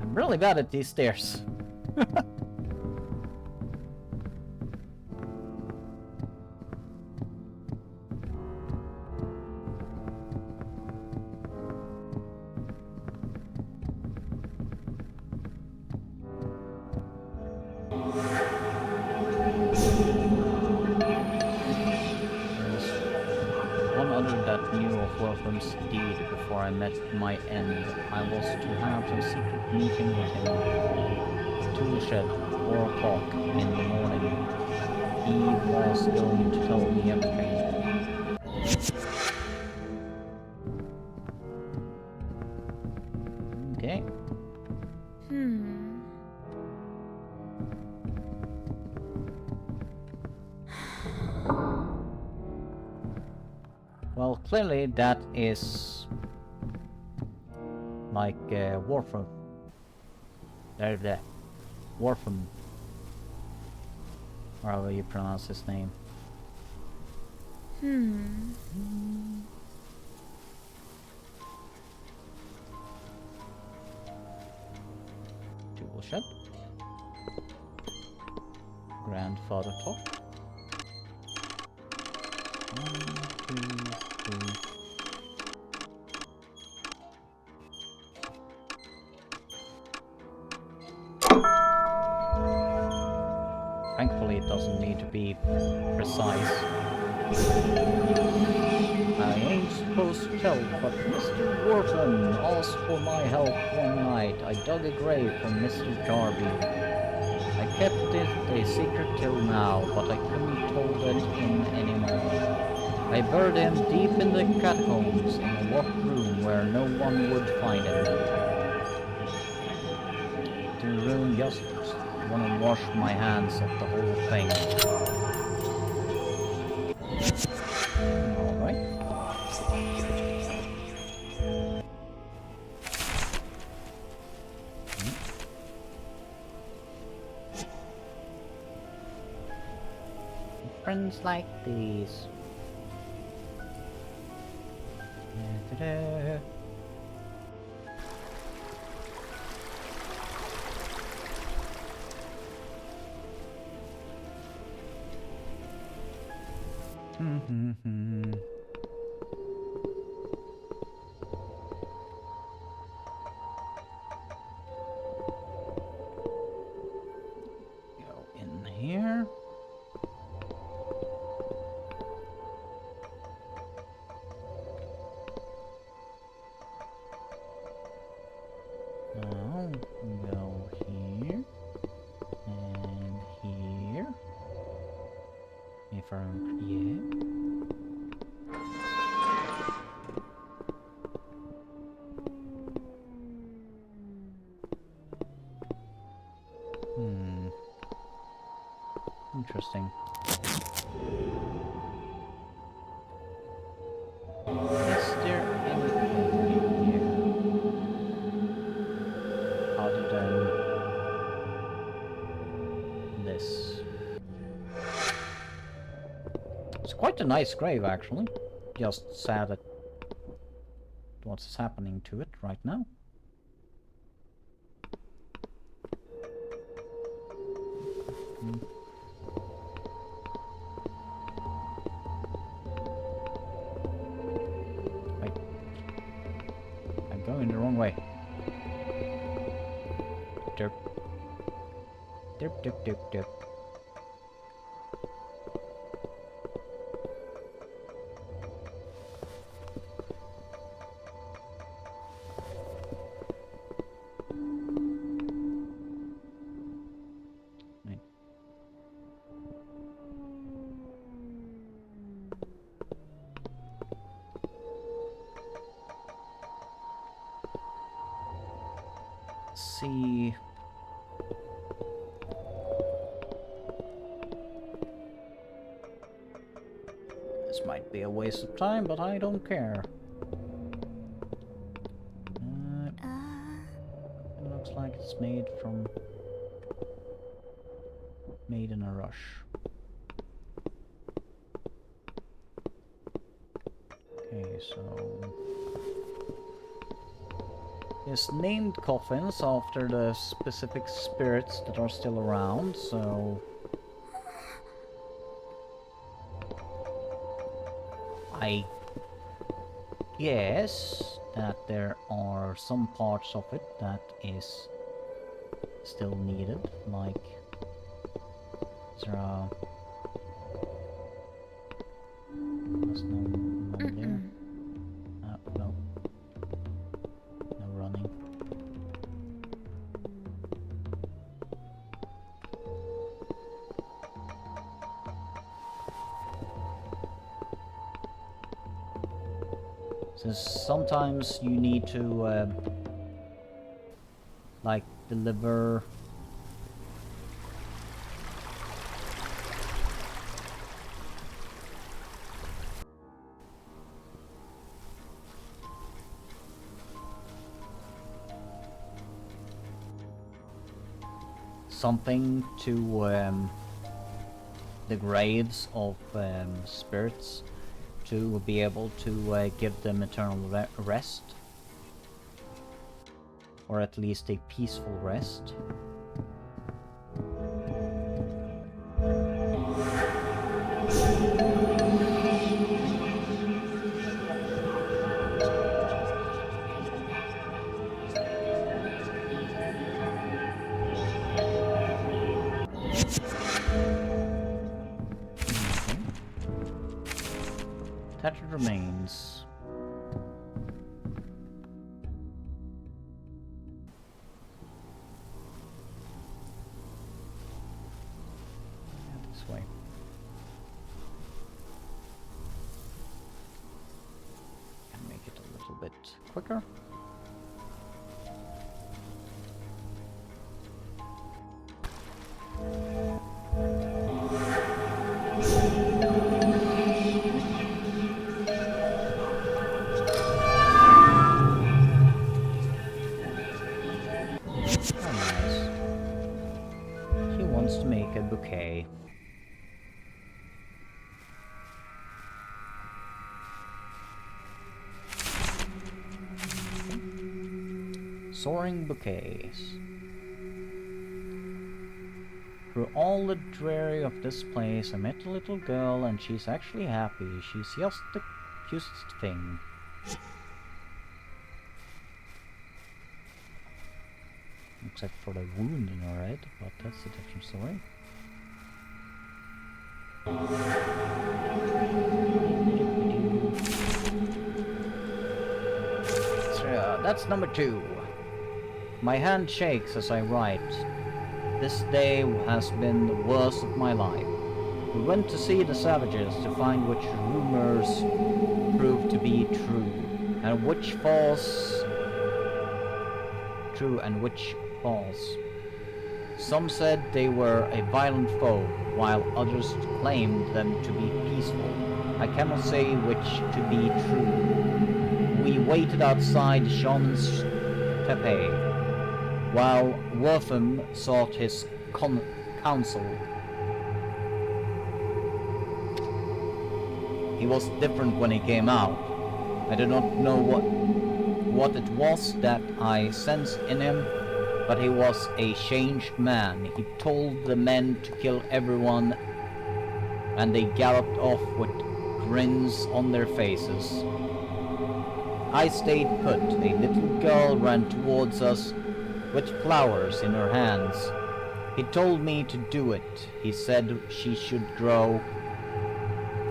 I'm really bad at these stairs. Deed before I met my end. I was to have a secret meeting with him. Tool shed, 4 o'clock in the morning. He was going to tell me everything. Okay. Well, clearly that is like Warfram. There, Warfram. However you pronounce his name. Tool shed. Grandfather clock. 1, 2, 3. Thankfully it doesn't need to be precise. I ain't supposed to tell, but Mr. Wharton asked for my help one night. I dug a grave for Mr. Jarby. I kept it a secret till now, but I couldn't told it him anymore. I buried him deep in the catacombs in a locked room where no one would find him. To ruin just wanna wash my hands of the whole thing. Alright. Friends like these. Da-da-da. Go in here. Now go here and here. If I'm interesting. Is there anything in here other than this? It's quite a nice grave, actually. Just sad at what's happening to it right now. Wait. I'm going the wrong way. Derp. Derp, derp, derp, derp. See. This might be a waste of time, but I don't care. It looks like it's made in a rush. Okay, so it's named coffins after the specific spirits that are still around, so I guess that there are some parts of it that is still needed, like is there a there's no there. No. No running. So sometimes you need to like deliver something to the graves of spirits to be able to give them eternal rest, or at least a peaceful rest. Tattered remains. Yeah, this way. quicker. Oh, nice. She wants to make a bouquet. Soaring bouquets. Through all the dreary of this place, I met a little girl, and she's actually happy. She's just the cutest thing. Except for the wound in her head, but that's a different story. So, that's number 2. My hand shakes as I write. This day has been the worst of my life. We went to see the savages to find which rumors proved to be true, and which false. True and which false. Some said they were a violent foe, while others claimed them to be peaceful. I cannot say which to be true. We waited outside the shaman's teepee, while Wortham sought his counsel. He was different when he came out. I do not know what it was that I sensed in him, but he was a changed man. He told the men to kill everyone, and they galloped off with grins on their faces. I stayed put. A little girl ran towards us with flowers in her hands. He told me to do it. He said she should grow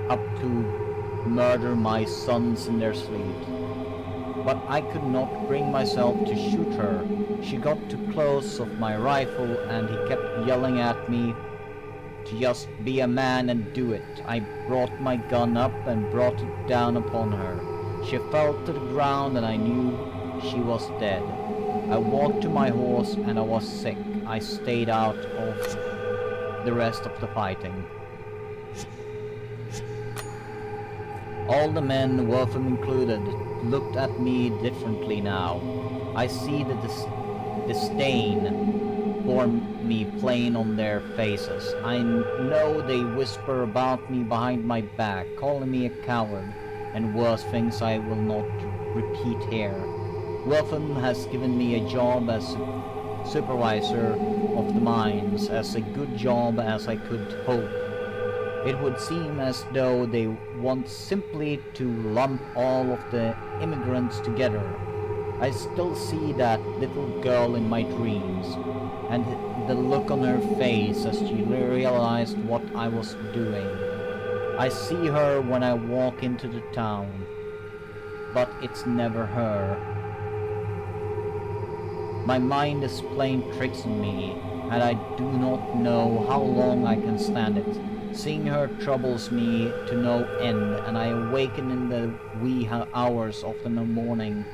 up to murder my sons in their sleep. But I could not bring myself to shoot her. She got too close of my rifle, and he kept yelling at me to just be a man and do it. I brought my gun up and brought it down upon her. She fell to the ground, and I knew she was dead. I walked to my horse, and I was sick. I stayed out of the rest of the fighting. All the men, Wortham included, looked at me differently now. I see the disdain for me plain on their faces. I know they whisper about me behind my back, calling me a coward, and worse things I will not repeat here. Wortham has given me a job as supervisor of the mines, as a good job as I could hope. It would seem as though they want simply to lump all of the immigrants together. I still see that little girl in my dreams, and the look on her face as she realized what I was doing. I see her when I walk into the town, but it's never her. My mind is playing tricks on me, and I do not know how long I can stand it. Seeing her troubles me to no end, and I awaken in the wee hours of the morning,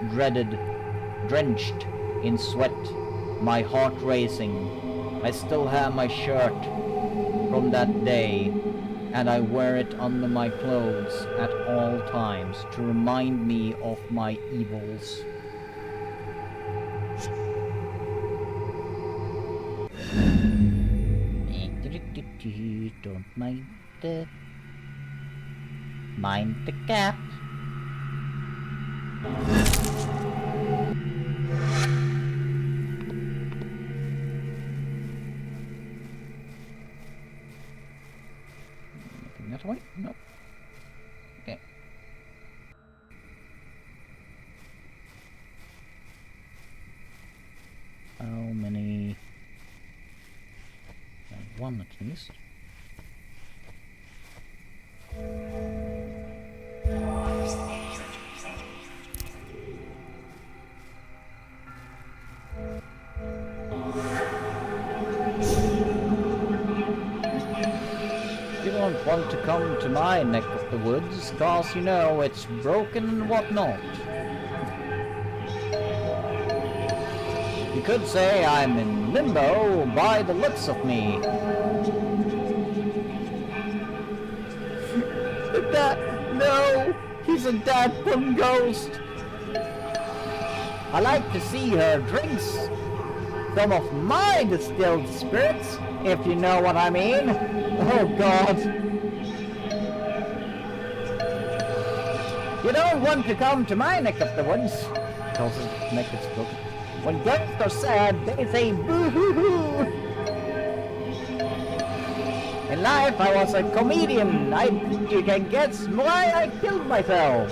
drenched in sweat, my heart racing. I still have my shirt from that day, and I wear it under my clothes at all times to remind me of my evils. Don't mind the gap. Anything that way? Nope. Okay. How many? One at least. You don't want to come to my neck of the woods, cause you know it's broken and whatnot. You could say I'm in limbo by the looks of me. No! He's a dead bum ghost! I like to see her drinks some of my distilled spirits, if you know what I mean. Oh god. You don't want to come to my neck of the woods, tells his naked book. When ghosts are sad, they say boo-hoo-hoo. In life, I was a comedian. You can guess why I killed myself.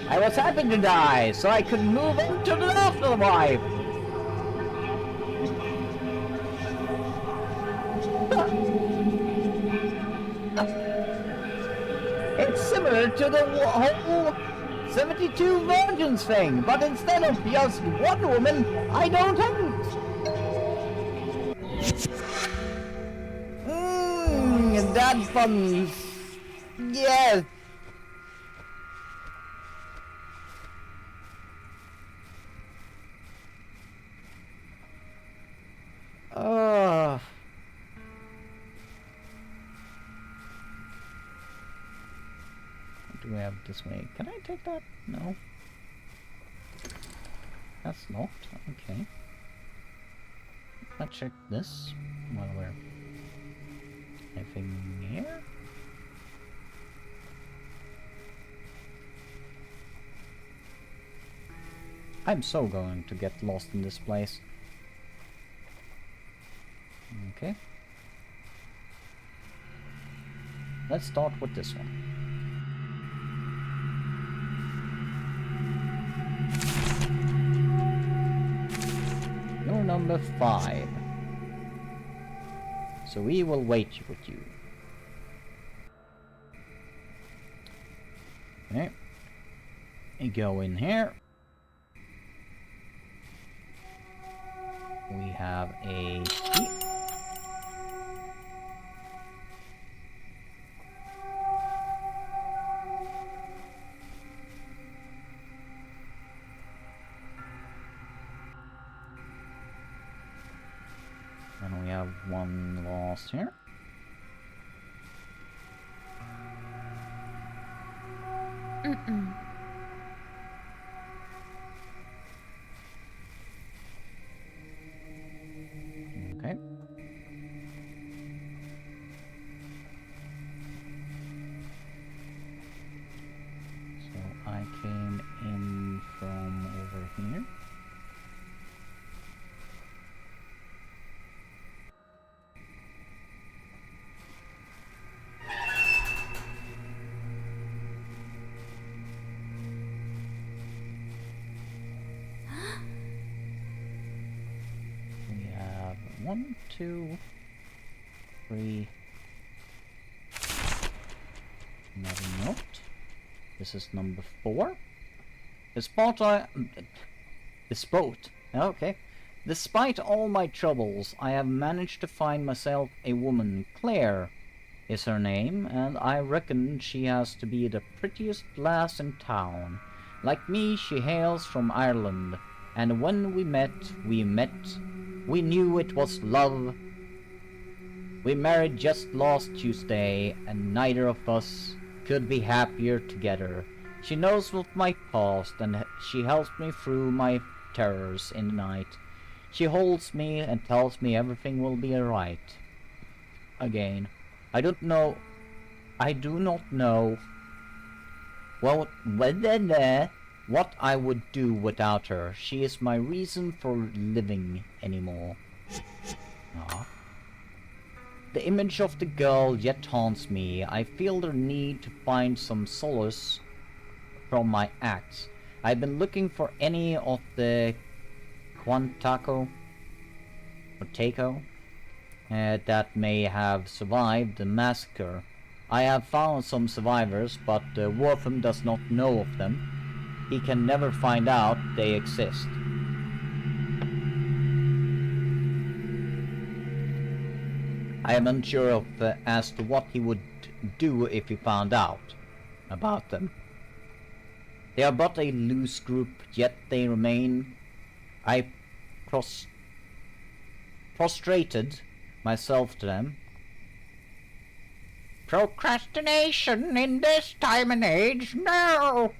I was happy to die, so I could move on to the afterlife. It's similar to the whole 72 virgins thing, but instead of just one woman, I don't hunt. That buns. Yes. What do we have this way? Can I take that? No. That's locked. Okay. Let's check this while we're... Anything here? I'm so going to get lost in this place. Okay. Let's start with this one. You're number 5. So we will wait with you. Okay. You go in here. We have a key. And we have one lost here. Okay. So I came in from over here. We have 1, 2, 3. Another note. This is number 4. Okay. Despite all my troubles, I have managed to find myself a woman. Claire is her name, and I reckon she has to be the prettiest lass in town. Like me, she hails from Ireland, and when we met, we knew it was love. We married just last Tuesday, and neither of us could be happier together. She knows of my past, and she helps me through my terrors in the night. She holds me and tells me everything will be alright. Again, I do not know what I would do without her. She is my reason for living anymore. The image of the girl yet haunts me. I feel the need to find some solace from my acts. I've been looking for any of the Quantaco or Taco that may have survived the massacre. I have found some survivors, but Wortham does not know of them. He can never find out they exist. I am unsure of as to what he would do if he found out about them. They are but a loose group, yet they remain. I prostrated myself to them. Procrastination in this time and age? No!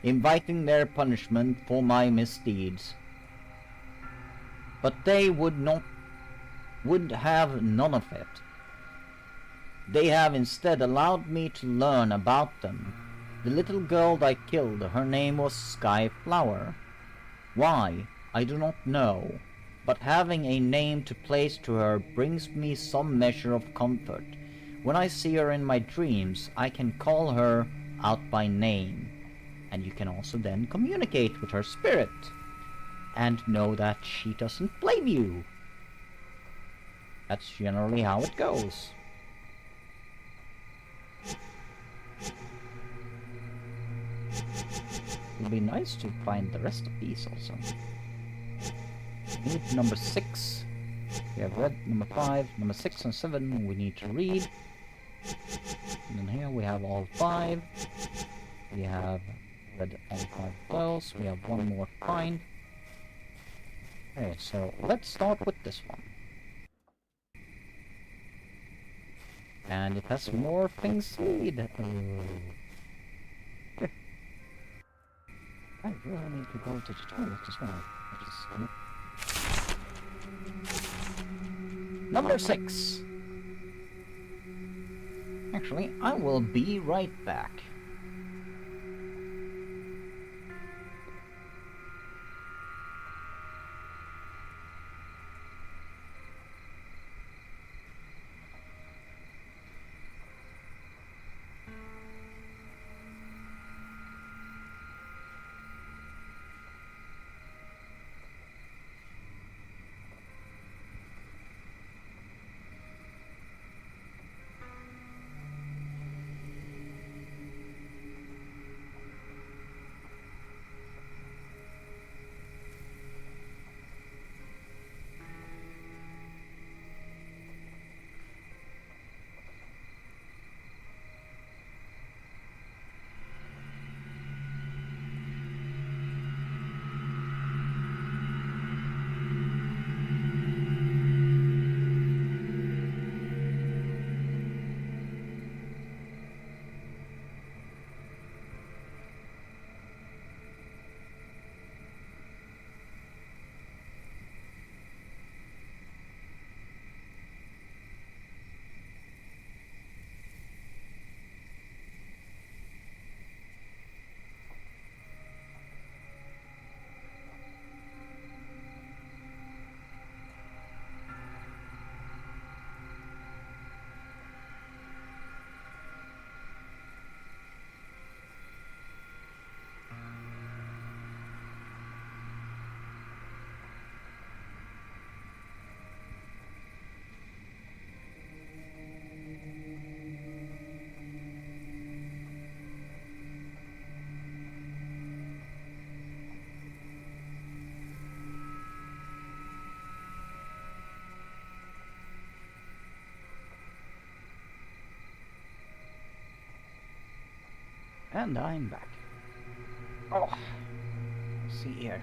Inviting their punishment for my misdeeds. But they would have none of it. They have instead allowed me to learn about them. The little girl I killed, her name was Skyflower. Why, I do not know, but having a name to place to her brings me some measure of comfort. When I see her in my dreams, I can call her out by name, and you can also then communicate with her spirit, and know that she doesn't blame you. That's generally how it goes. It would be nice to find the rest of these also. We need number 6. We have read number 5, number 6 and 7 we need to read. And then here we have all 5. We have read all 5 of those. We have one more to find. Okay, so let's start with this one. And it has more things to read. I really need to go to the toilet as well. Number 6. Actually, I will be right back. And I'm back. Oh, let's see here.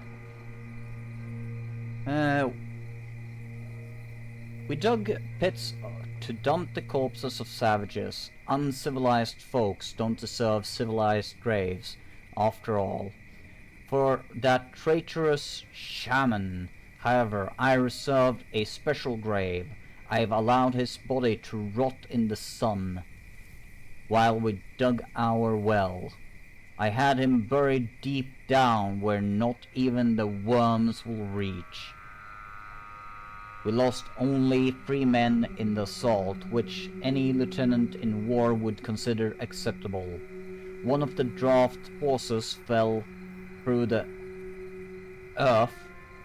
We dug pits to dump the corpses of savages. Uncivilized folks don't deserve civilized graves, after all. For that traitorous shaman, however, I reserved a special grave. I have allowed his body to rot in the sun while we dug our well. I had him buried deep down where not even the worms will reach. We lost only 3 men in the assault, which any lieutenant in war would consider acceptable. One of the draft horses fell through the earth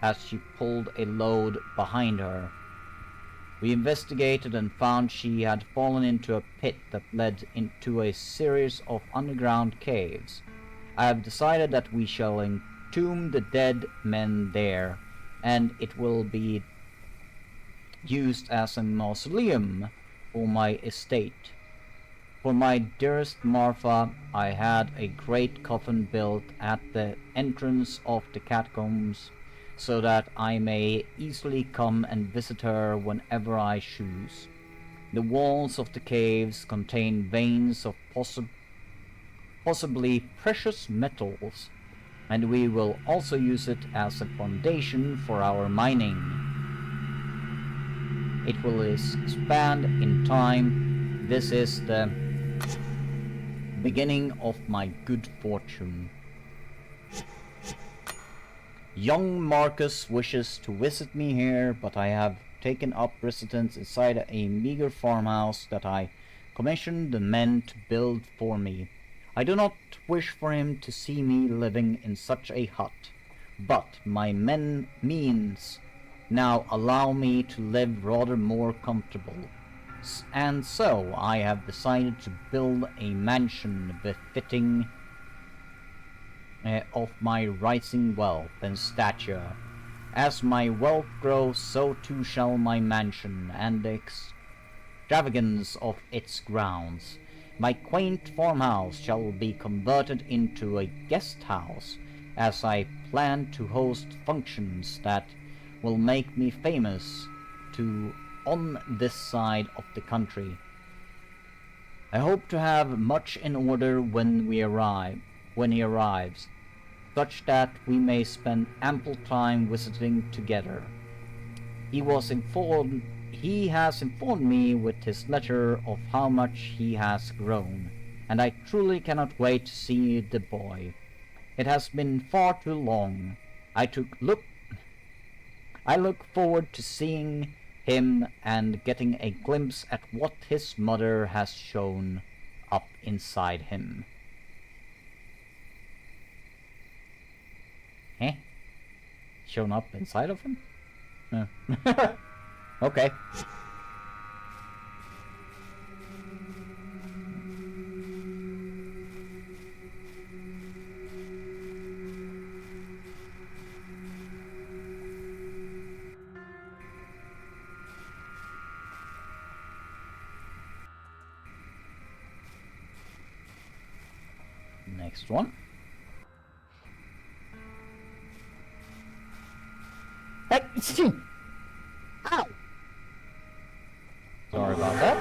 as she pulled a load behind her. We investigated and found she had fallen into a pit that led into a series of underground caves. I have decided that we shall entomb the dead men there, and it will be used as a mausoleum for my estate. For my dearest Martha, I had a great coffin built at the entrance of the catacombs, so that I may easily come and visit her whenever I choose. The walls of the caves contain veins of possibly precious metals, and we will also use it as a foundation for our mining. It will expand in time. This is the beginning of my good fortune. Young Marcus wishes to visit me here, but I have taken up residence inside a meager farmhouse that I commissioned the men to build for me. I do not wish for him to see me living in such a hut, but my means now allow me to live rather more comfortable, and so I have decided to build a mansion befitting of my rising wealth and stature. As my wealth grows, so too shall my mansion, and the extravagance of its grounds. My quaint farmhouse shall be converted into a guest house, as I plan to host functions that will make me famous on this side of the country. I hope to have much in order when he arrives, such that we may spend ample time visiting together. He has informed me with his letter of how much he has grown, and I truly cannot wait to see the boy. It has been far too long. I look forward to seeing him and getting a glimpse at what his mother has shown up inside him. Eh? Shown up inside of him? Okay. Next one. Hey! Ow! Sorry about that.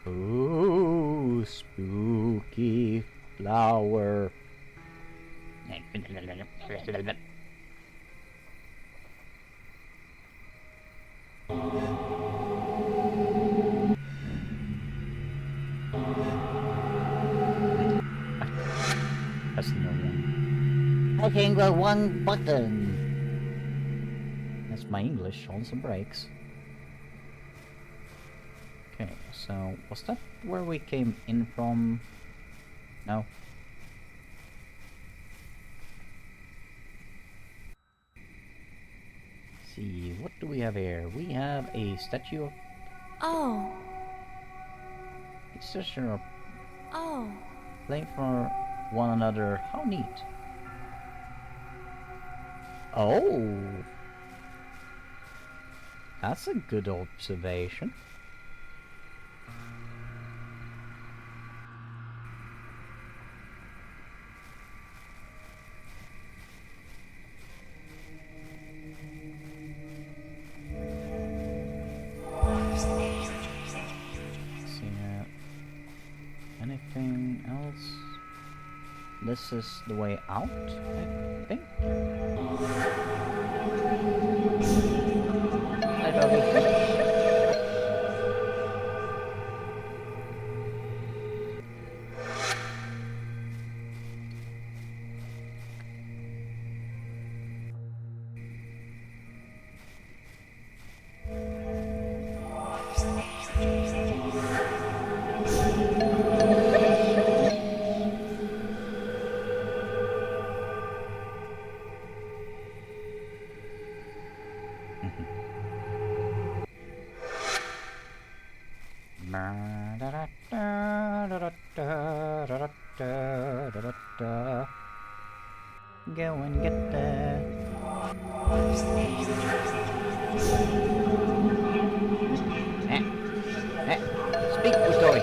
Ooh, spooky flower. That's no one. I think the one button. That's my English also breaks. Okay, so was that where we came in from? No. Let's see, what do we have here? We have a statue of... Oh. A statue of... Oh. Playing for one another. How neat. Oh. That's a good observation. Anything else? This is the way out, I think. Hi, doggy. Go and get there. Speak, Butoy.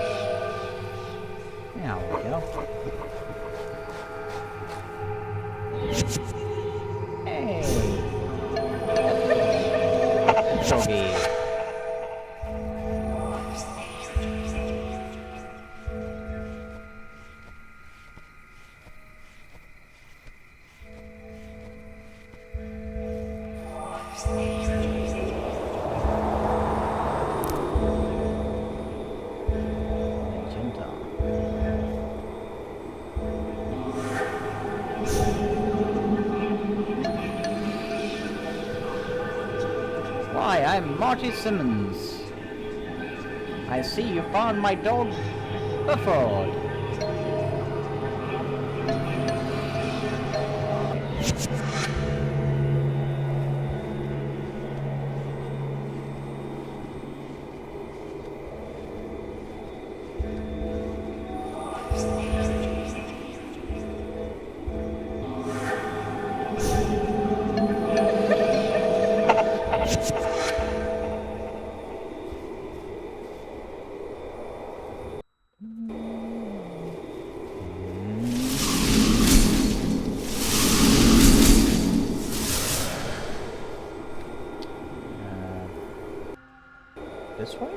There we go. Hey. Doggy. Hi, I'm Marty Simmons. I see you found my dog, Bufford. This way?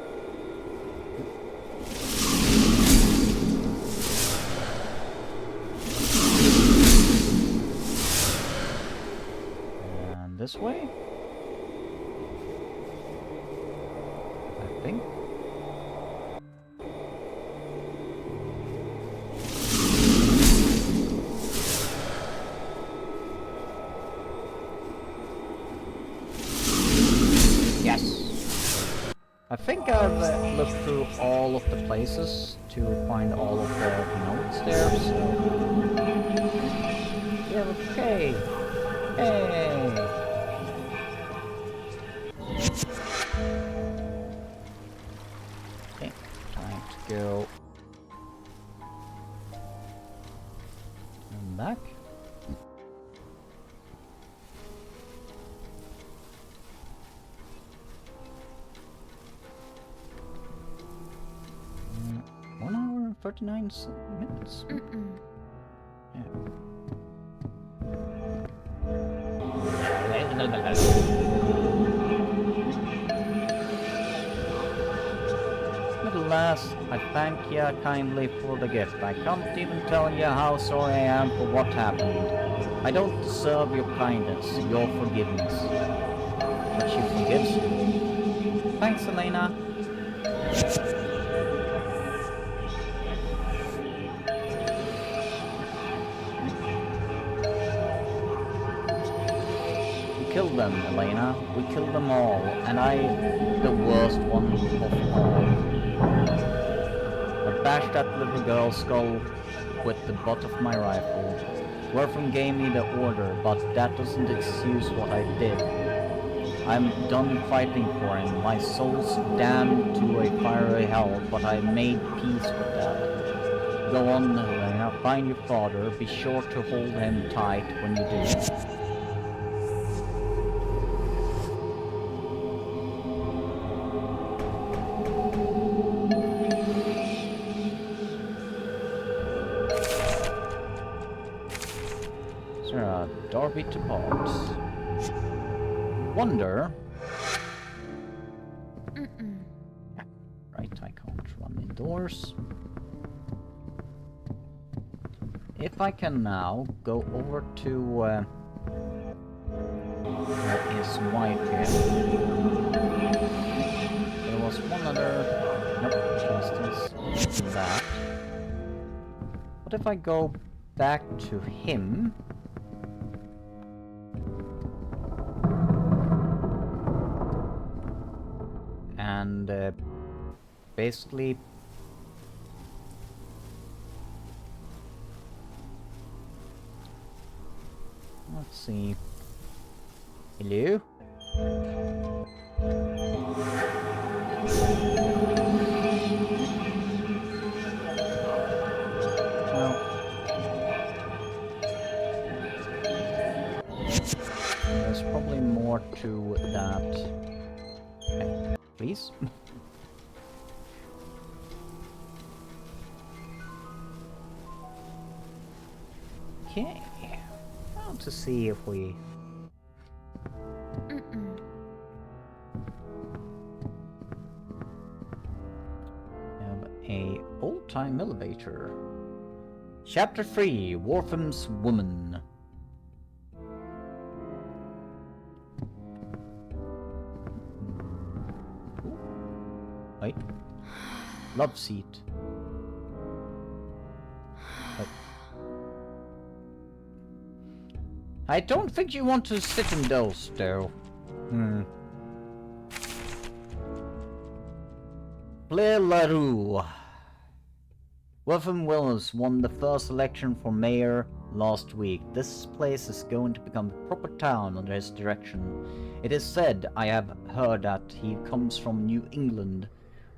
And this way? I think. I think I've looked through all of the places to find all of the notes there, so... Yeah, okay! Hey! Okay, time to go... and back. Mm, 1 hour and 39 minutes. Yeah. At last, I thank ya kindly for the gift. I can't even tell ya how sorry I am for what happened. I don't deserve your kindness, your forgiveness. But she forgives me. Thanks, Elena. We killed them, Elena. We killed them all, and I, the worst one of all. I bashed that little girl's skull with the butt of my rifle. Werfen gave me the order, but that doesn't excuse what I did. I'm done fighting for him. My soul's damned to a fiery hell, but I made peace with that. Go on, Elena. Find your father. Be sure to hold him tight when you do. Darby to Potts. Wonder. Yeah, right, I can't run indoors. If I can now go over to where is White here. There was one other. Nope, just that. What if I go back to him? And basically let's see. Hello? No. that. Okay, please. Okay. Now to see if we... have a old-time elevator. Chapter 3, Wortham's Woman. Wait. Love seat. Wait. I don't think you want to sit in those, though. Blair LaRue. William Willows won the first election for mayor last week. This place is going to become a proper town under his direction. It is said, I have heard, that he comes from New England,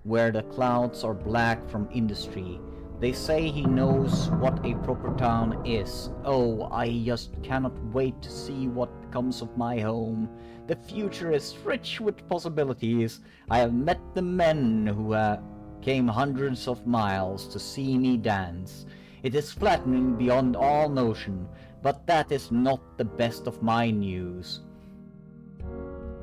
where the clouds are black from industry. They say he knows what a proper town is. Oh, I just cannot wait to see what becomes of my home. The future is rich with possibilities. I have met the men who came hundreds of miles to see me dance. It is flattering beyond all notion, but that is not the best of my news.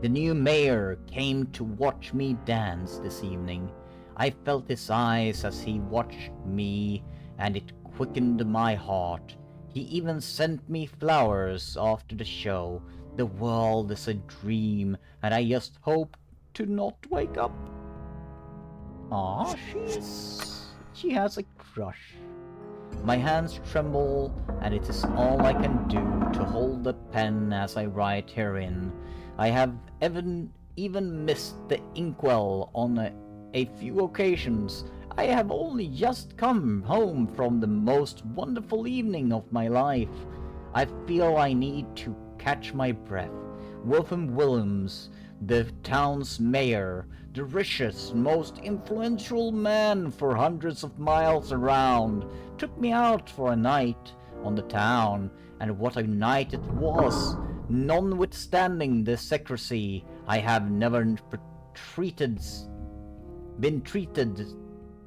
The new mayor came to watch me dance this evening. I felt his eyes as he watched me, and it quickened my heart. He even sent me flowers after the show. The world is a dream, and I just hope to not wake up. Aw, she has a crush. My hands tremble, and it is all I can do to hold the pen as I write herein. I have even missed the inkwell on a few occasions. I have only just come home from the most wonderful evening of my life. I feel I need to catch my breath. William Williams, the town's mayor, the richest, most influential man for hundreds of miles around, took me out for a night on the town, and what a night it was! Notwithstanding the secrecy, I have never been treated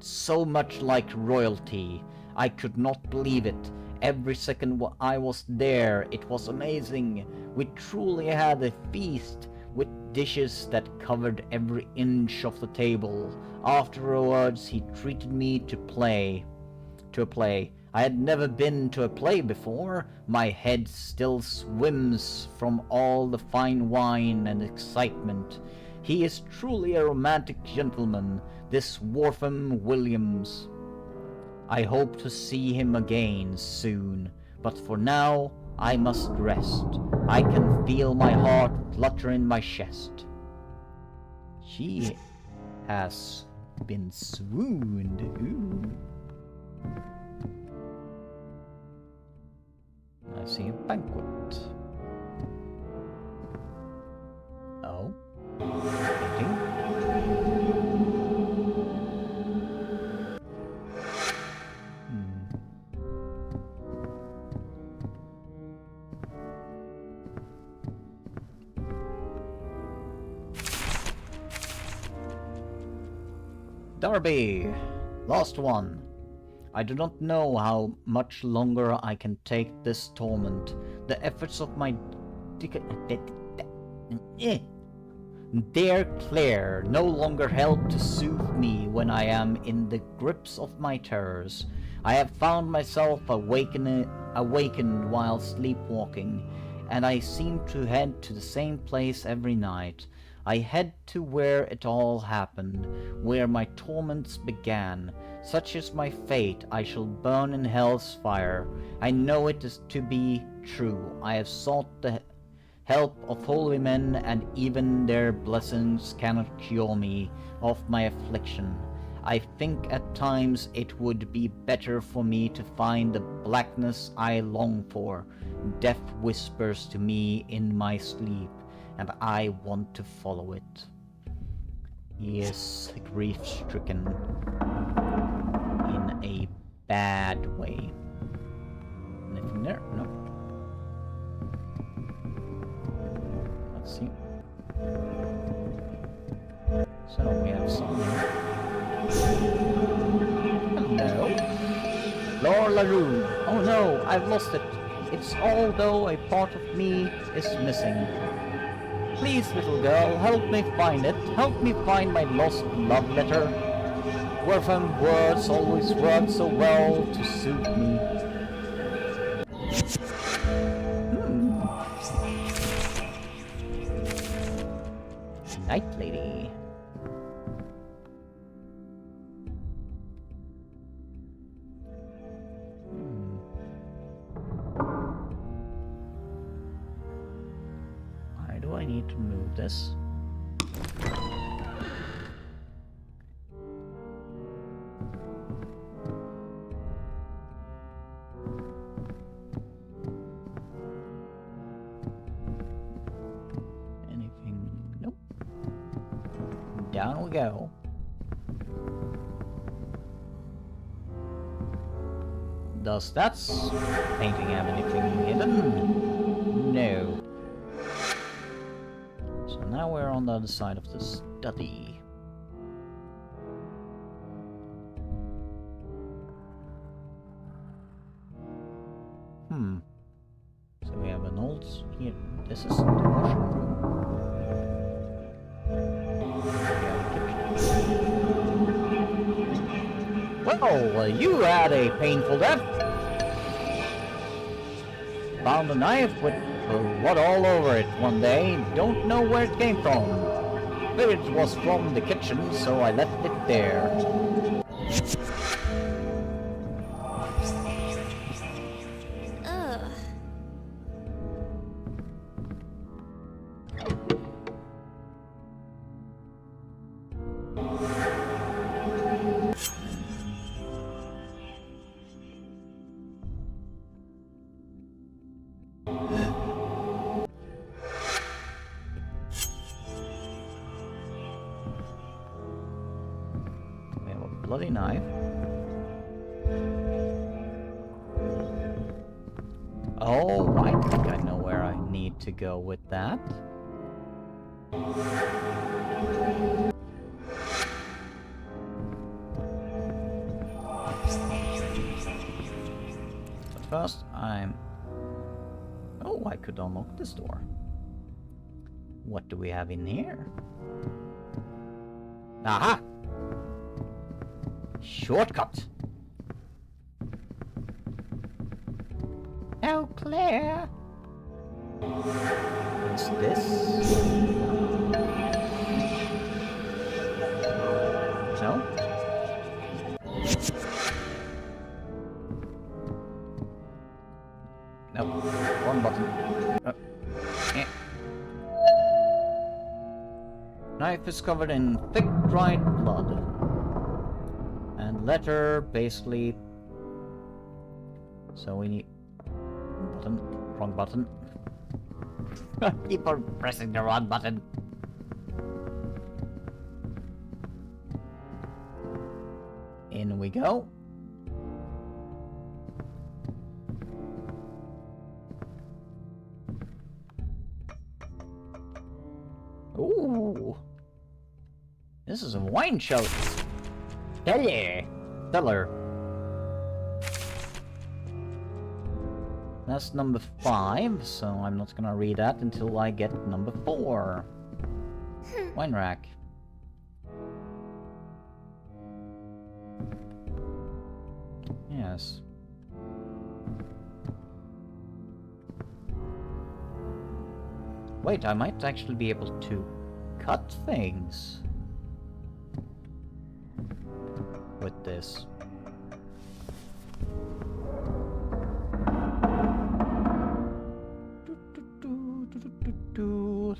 so much like royalty. I could not believe it. Every second I was there, it was amazing. We truly had a feast, with dishes that covered every inch of the table. Afterwards, he treated me to a play. I had never been to a play before. My head still swims from all the fine wine and excitement. He is truly a romantic gentleman, this Wortham Williams. I hope to see him again soon, but for now I must rest. I can feel my heart flutter in my chest. She has been swooned. Ooh. I see a banquet. Oh. Painting. Darby! Last one. I do not know how much longer I can take this torment. The efforts of my dear Claire no longer help to soothe me when I am in the grips of my terrors. I have found myself awakened while sleepwalking, and I seem to head to the same place every night. I head to where it all happened, where my torments began. Such is my fate, I shall burn in hell's fire. I know it is to be true. I have sought the help of holy men, and even their blessings cannot cure me of my affliction. I think at times it would be better for me to find the blackness I long for. Death whispers to me in my sleep, and I want to follow it. He is grief-stricken in a bad way. Anything there? No. Let's see. So we have something. Hello. Lord LaRue. Oh no, I've lost it. It's although a part of me is missing. Please, little girl, help me find it. Help me find my lost love letter. Orphan words always work so well to suit me. Night lady. Why do I need to move this? Anything? Nope. Down we go. Does that painting have anything hidden? No. So now we're on the other side of the study. So we have an old... here. This is the washroom room. Well, you had a painful death. Found a knife with blood all over it one day. Don't know where it came from. But it was from the kitchen, so I left it there. Ugh. We have a bloody knife. Oh, I think I know where I need to go with that. But first, oh, I could unlock this door. What do we have in here? Aha! Shortcut! Oh, Claire! What's this? No? Nope. Wrong button. Eh. Knife is covered in thick, dried blood. And letter, basically... So we need... Button. Wrong button. Keep on pressing the wrong button. In we go. Ooh. This is a wine show. Teller. That's number 5, so I'm not gonna read that until I get number 4. Wine rack. Yes. Wait, I might actually be able to cut things with this.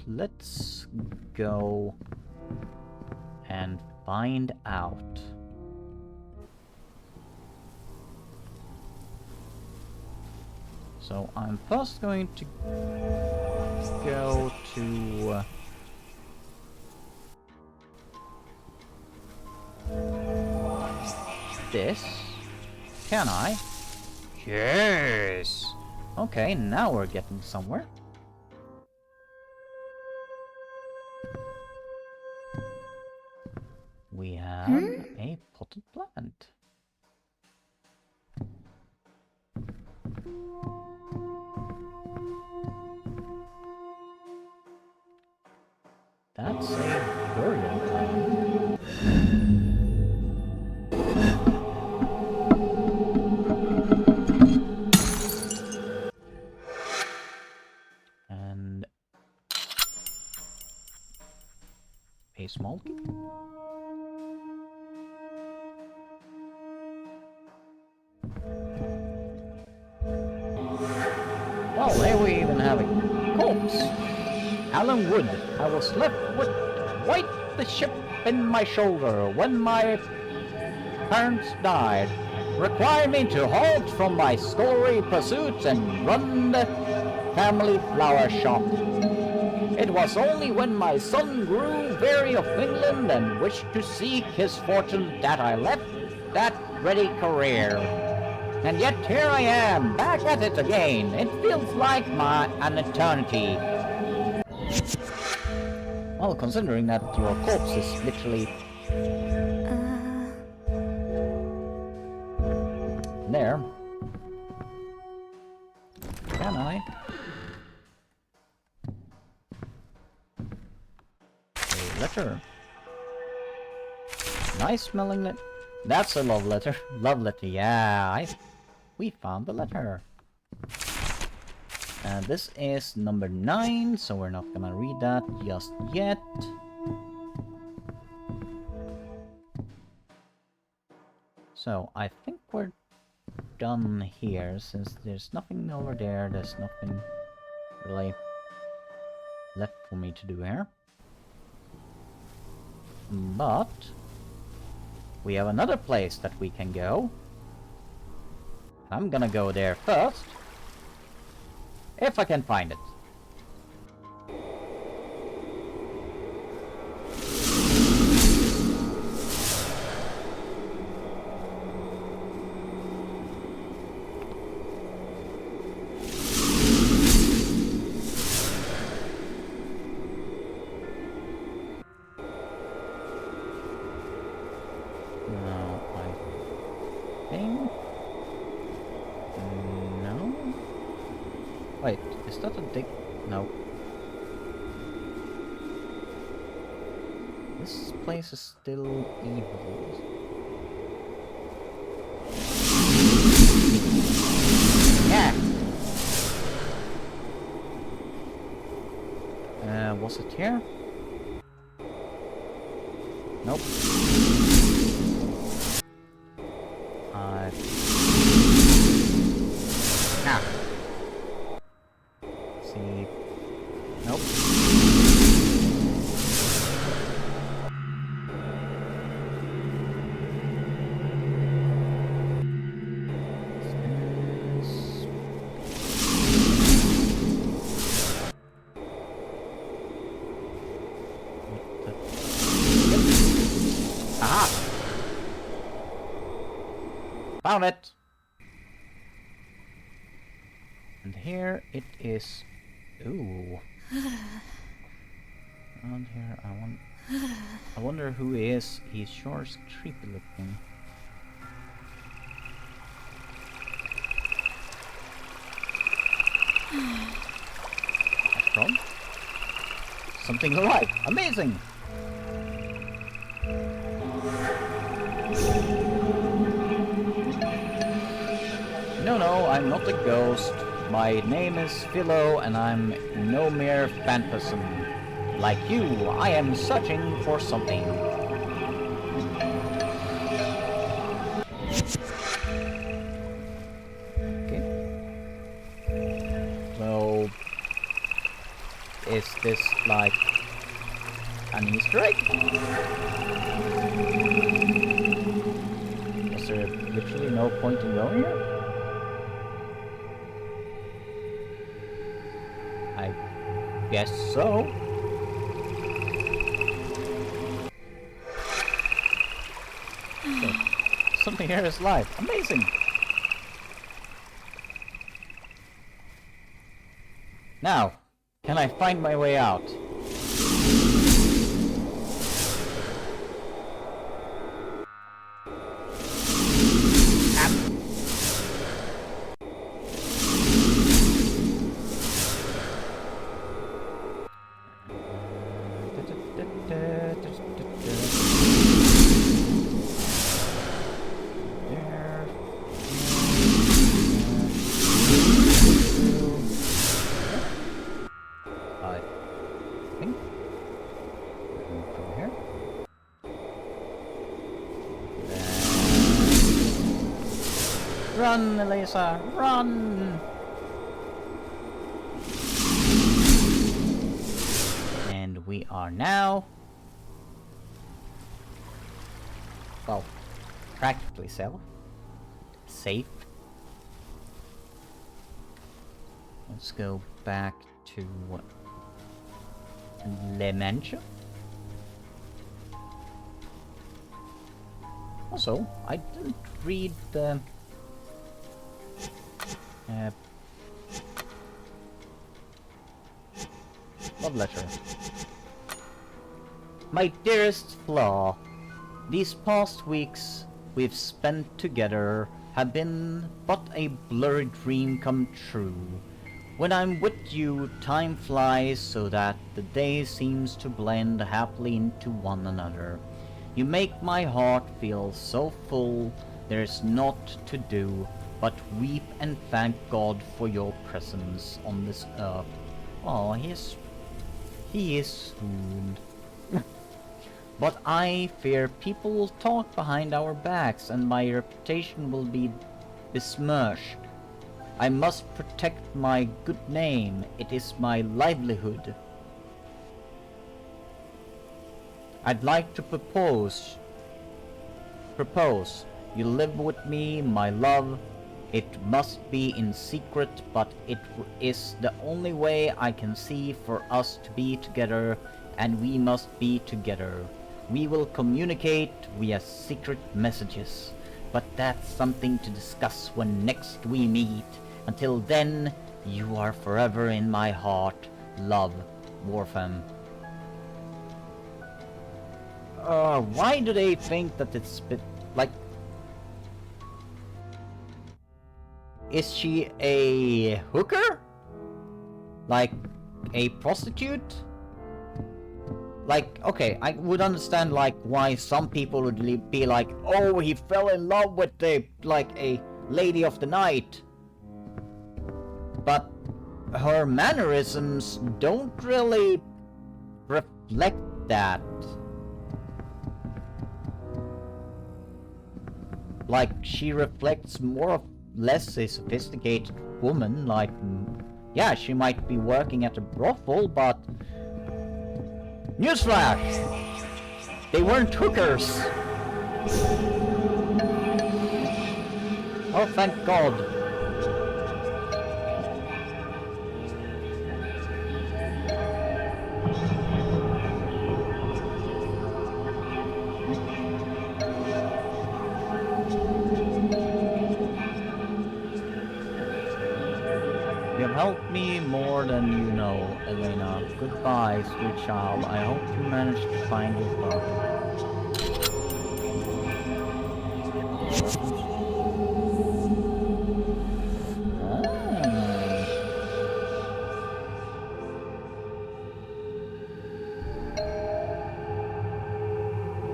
Let's go and find out. So I'm first going to go to this. Can I? Yes! Okay, now we're getting somewhere. We have a potted plant. That's a burial ground. And a small key. Well, there we even have a corpse. Alan Wood. I was left with quite the chip in my shoulder when my parents died. Required me to halt from my scholarly pursuits and run the family flower shop. It was only when my son grew weary of England and wished to seek his fortune that I left that ready career. And yet here I am, back at it again. It feels like an eternity. Well, considering that your corpse is literally there. Can I? A letter. Nice smelling letter. That's a love letter. Love letter, yeah. We found the letter. And this is number 9, so we're not gonna read that just yet. So I think we're done here, since there's nothing over there, there's nothing really left for me to do here. But we have another place that we can go. I'm gonna go there first, if I can find it. Now, I think... No? Wait, is that a dig? No. This place is still evil. Yeah! Was it here? Nope. Ah. See. Nope. Aha! Found it! And here it is. Ooh. Around here, I wonder who he is. He sure is creepy looking. From? Something alive! Amazing! No, I'm not a ghost. My name is Willows, and I'm no mere phantasm. Like you, I am searching for something. Okay. So, is this like an Easter egg? Was there literally no point in going here? Guess so. Okay. Something here is live. Amazing. Now, can I find my way out? There. I think. From here. Run, Elisa! Run! And we are now... well, practically safe. Let's go back to... Le Mancha. Also, I didn't read the... love letter. My dearest Flaw, these past weeks we've spent together have been but a blurred dream come true. When I'm with you, time flies so that the day seems to blend happily into one another. You make my heart feel so full, there's naught to do but weep and thank God for your presence on this earth. Oh, he is swooned. But I fear people will talk behind our backs and my reputation will be besmirched. I must protect my good name. It is my livelihood. I'd like to propose. You live with me, my love. It must be in secret, but it is the only way I can see for us to be together, and we must be together. We will communicate via secret messages, but that's something to discuss when next we meet. Until then, you are forever in my heart. Love, Warfam. Why do they think that it's like... is she a hooker? Like a prostitute? Like, okay, I would understand like why some people would be like, oh, he fell in love with a lady of the night. But her mannerisms don't really reflect that. Like, she reflects more or less a sophisticated woman. Like, yeah, she might be working at a brothel, but... newsflash! They weren't hookers! Oh, thank God. You have helped me more than you know, Elena. Goodbye, sweet child. I hope you manage to find your father.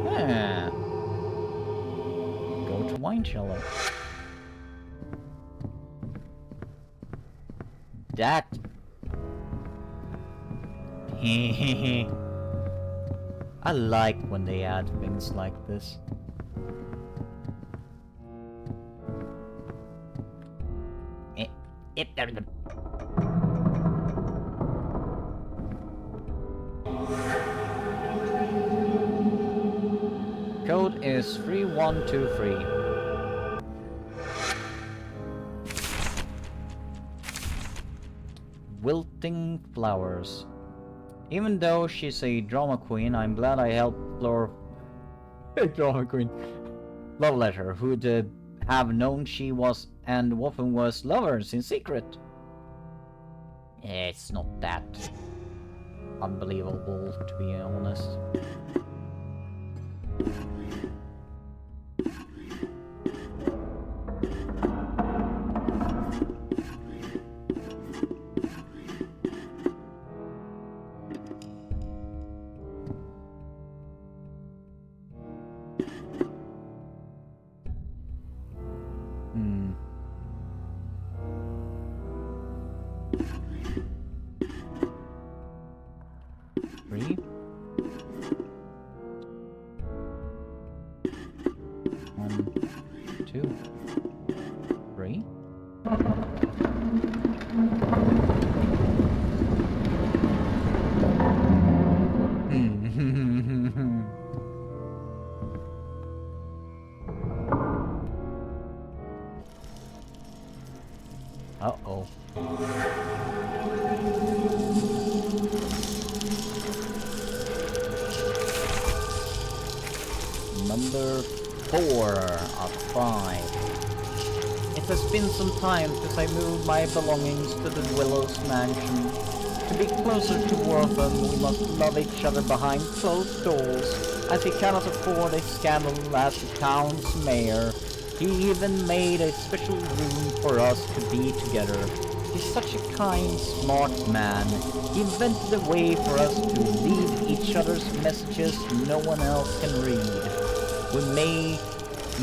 Yeah. Go to wine cellar. That. I like when they add things like this. Code is 3123. Wilting flowers. Even though she's a drama queen, I'm glad I helped Flor... drama queen. Love letter, who'd have known she was and Wolfen was lovers in secret. It's not that unbelievable, to be honest. Hmm. Three. 1, 2, 3. Uh-oh. Number 4 of 5. It has been some time since I moved my belongings to the Willows mansion. To be closer to Wortham, we must love each other behind closed doors, as he cannot afford a scandal as the town's mayor. He even made a special room for us to be together. He's such a kind, smart man. He invented a way for us to leave each other's messages no one else can read. We may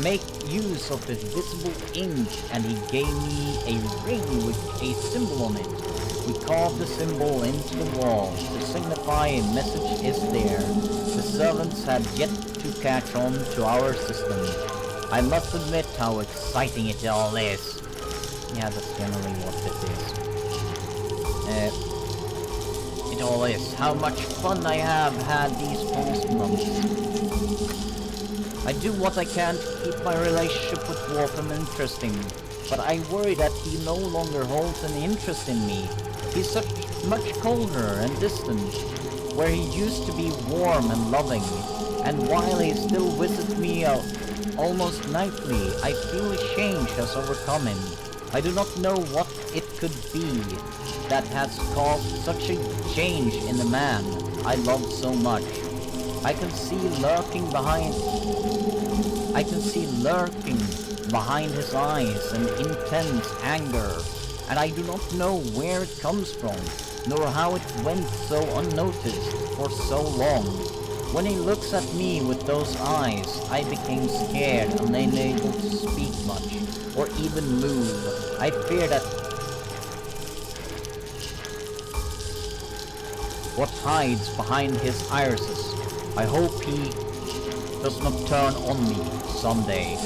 make use of the visible ink, and he gave me a ring with a symbol on it. We carved the symbol into the wall to signify a message is there. The servants have yet to catch on to our system. I must admit how exciting it all is. Yeah, that's generally what this is. It all is. How much fun I have had these past months. I do what I can to keep my relationship with Waltham interesting, but I worry that he no longer holds an interest in me. He's much colder and distant, where he used to be warm and loving, and while he still visits me almost nightly, I feel a change has overcome him. I do not know what it could be that has caused such a change in the man I loved so much. I can see lurking behind his eyes an intense anger, and I do not know where it comes from, nor how it went so unnoticed for so long. When he looks at me with those eyes, I became scared and unable to speak much, or even move. I fear that what hides behind his irises. I hope he does not turn on me someday.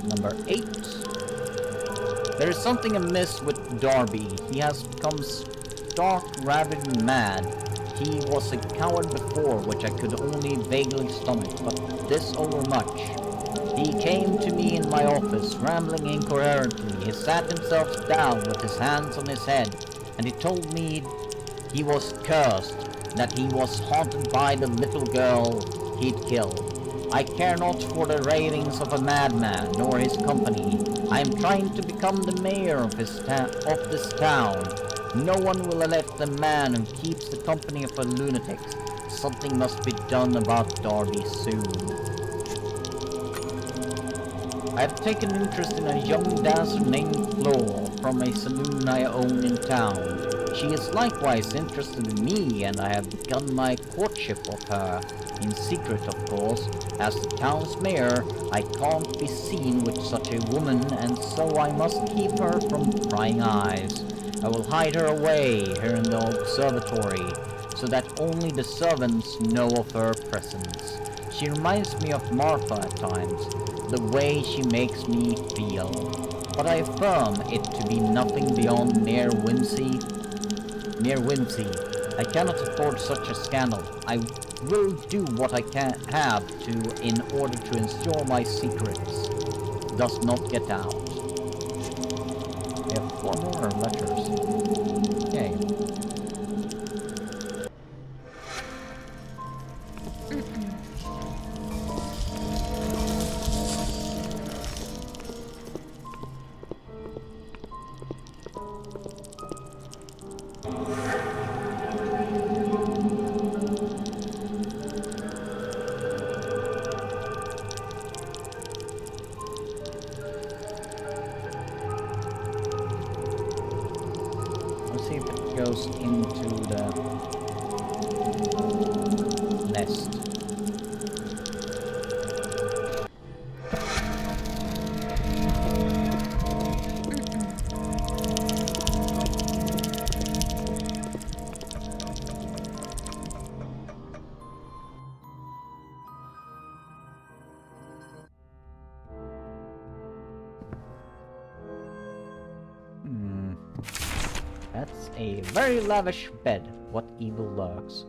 Number 8. There is something amiss with Darby. He has become stark, rabid mad. He was a coward before, which I could only vaguely stomach, but this overmuch. He came to me in my office, rambling incoherently. He sat himself down with his hands on his head, and he told me he was cursed, that he was haunted by the little girl he'd killed. I care not for the ravings of a madman, nor his company. I am trying to become the mayor of this town. No one will elect the man who keeps the company of a lunatic. Something must be done about Darby soon. I have taken interest in a young dancer named Flo from a saloon I own in town. She is likewise interested in me, and I have begun my courtship of her. In secret, of course. As the town's mayor, I can't be seen with such a woman, and so I must keep her from prying eyes. I will hide her away here in the observatory, so that only the servants know of her presence. She reminds me of Martha at times, the way she makes me feel. But I affirm it to be nothing beyond mere whimsy. I cannot afford such a scandal. I will do what I can have to in order to ensure my secrets does not get out. We have 4 more letters. Okay. That's a very lavish bed. What evil lurks?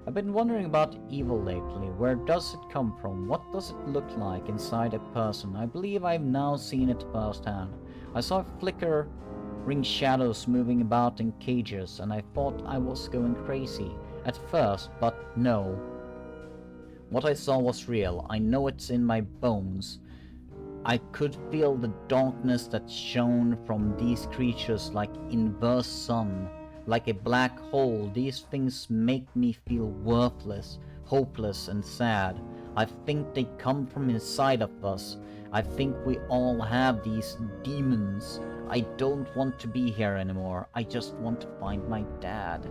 I've been wondering about evil lately. Where does it come from? What does it look like inside a person? I believe I've now seen it firsthand. I saw flickering shadows moving about in cages, and I thought I was going crazy at first, but no. What I saw was real. I know it's in my bones. I could feel the darkness that shone from these creatures like inverse sun. Like a black hole, these things make me feel worthless, hopeless, and sad. I think they come from inside of us. I think we all have these demons. I don't want to be here anymore. I just want to find my dad.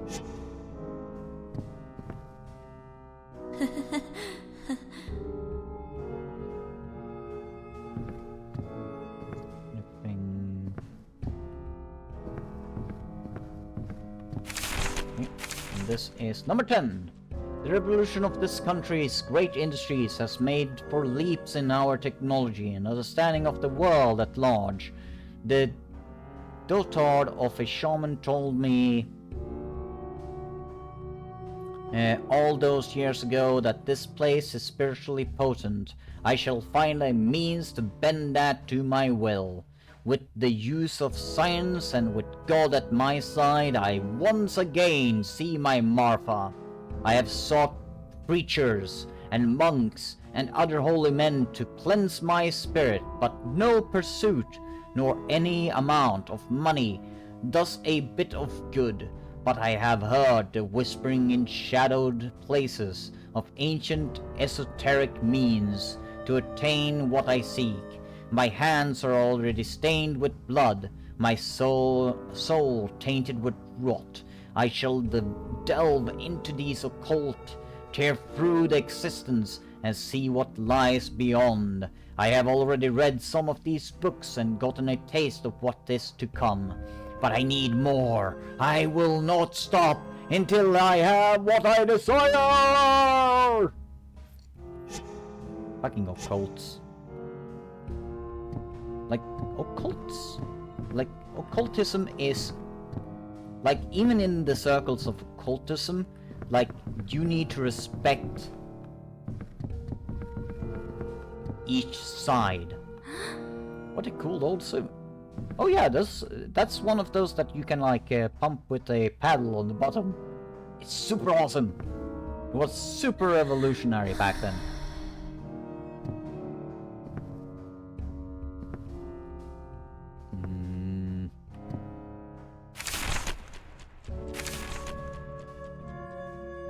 This is number 10. The revolution of this country's great industries has made for leaps in our technology and understanding of the world at large. The dotard of a shaman told me all those years ago that this place is spiritually potent. I shall find a means to bend that to my will. With the use of science and with God at my side, I once again see my Martha. I have sought preachers and monks and other holy men to cleanse my spirit, but no pursuit nor any amount of money does a bit of good. But I have heard the whispering in shadowed places of ancient esoteric means to attain what I seek. My hands are already stained with blood, my soul tainted with rot. I shall delve into these occult, tear through the existence, and see what lies beyond. I have already read some of these books and gotten a taste of what is to come. But I need more. I will not stop until I have what I desire! Fucking occults. Like, occults? Like, occultism is... Like, even in the circles of occultism, like, you need to respect each side. What a cool old suit. Oh yeah, that's one of those that you can, like, pump with a paddle on the bottom. It's super awesome. It was super revolutionary back then.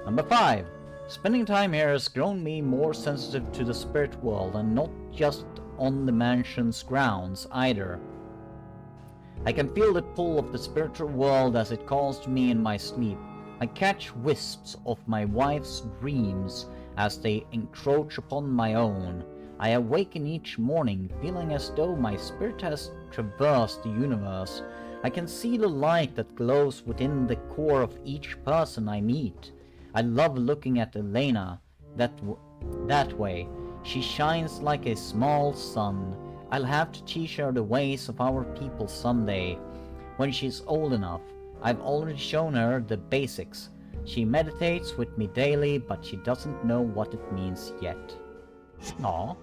Number 5. Spending time here has grown me more sensitive to the spirit world, and not just on the mansion's grounds either. I can feel the pull of the spiritual world as it calls to me in my sleep. I catch wisps of my wife's dreams as they encroach upon my own. I awaken each morning feeling as though my spirit has traversed the universe. I can see the light that glows within the core of each person I meet. I love looking at Elena that way. She shines like a small sun. I'll have to teach her the ways of our people someday. When she's old enough, I've already shown her the basics. She meditates with me daily, but she doesn't know what it means yet. Aww.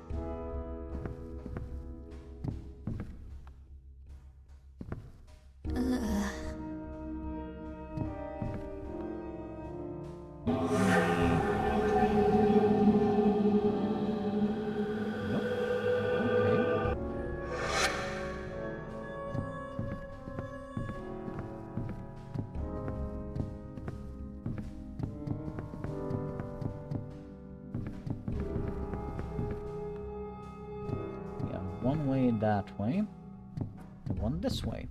One way that way, and one this way.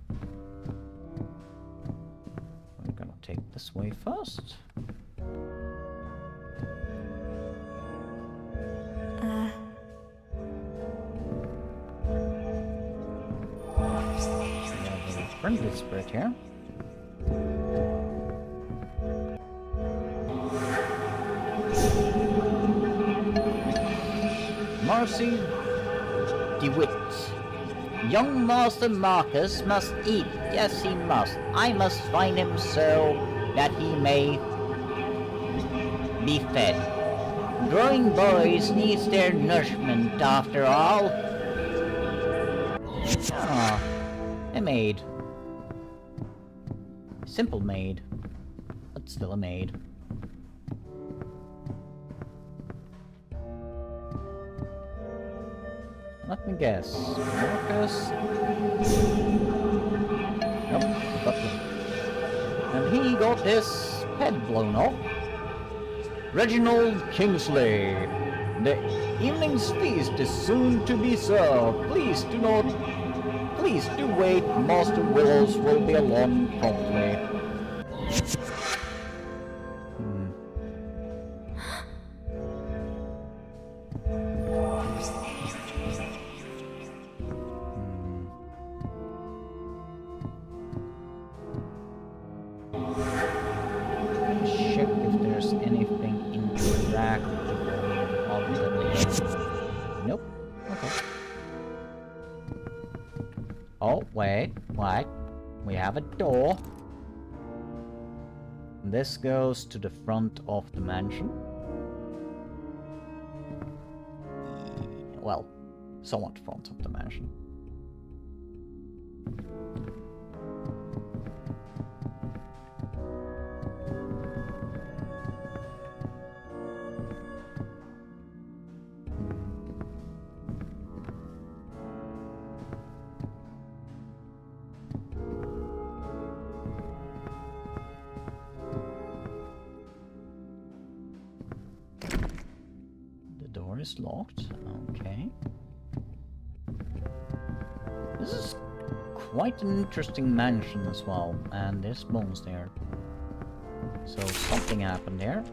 We're gonna take this way first. We have a friendly spirit here. Marcy DeWitt. Young Master Marcus must eat. Yes, he must. I must find him so that he may be fed. Growing boys need their nourishment after all. Ah, a maid. Simple maid, but still a maid. Let me guess. Marcus? Nope, butler. And he got his head blown off. Reginald Kingsley. The evening's feast is soon to be served. Please do wait. Master Willows will be along promptly. Check if there's anything interactable other than the... Nope. Okay. Oh, wait. We have a door. This goes to the front of the mansion. Well, somewhat front of the mansion. Is locked. Okay. This is quite an interesting mansion as well, and there's bones there. So something happened there.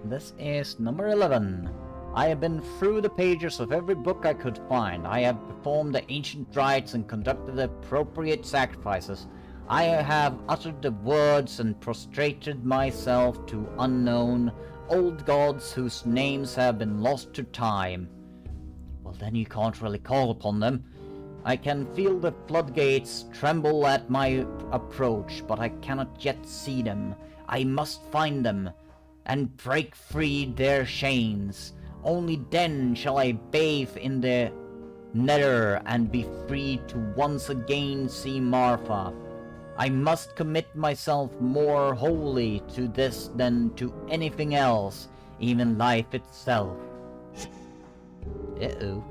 This is number 11. I have been through the pages of every book I could find. I have performed the ancient rites and conducted the appropriate sacrifices. I have uttered the words and prostrated myself to unknown old gods whose names have been lost to time. Well, then you can't really call upon them. I can feel the floodgates tremble at my approach, but I cannot yet see them. I must find them and break free their chains. Only then shall I bathe in the nether and be free to once again see Martha. I must commit myself more wholly to this than to anything else, even life itself. Uh-oh.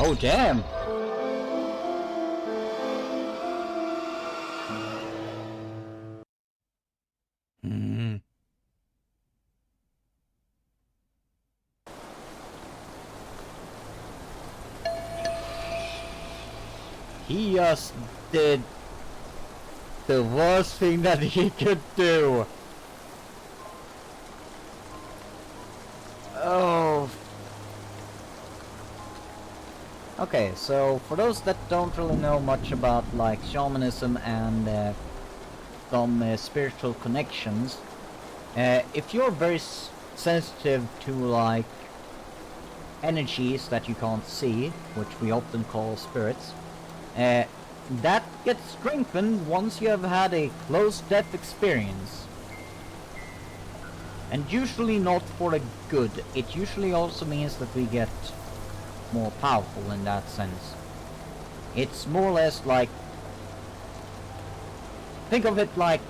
Oh, damn. He just did the worst thing that he could do. Oh. Okay, so for those that don't really know much about like shamanism and some spiritual connections, if you're very sensitive to like energies that you can't see, which we often call spirits, that gets strengthened once you have had a close death experience. And usually not for a good. It usually also means that we get more powerful in that sense. It's more or less like, think of it like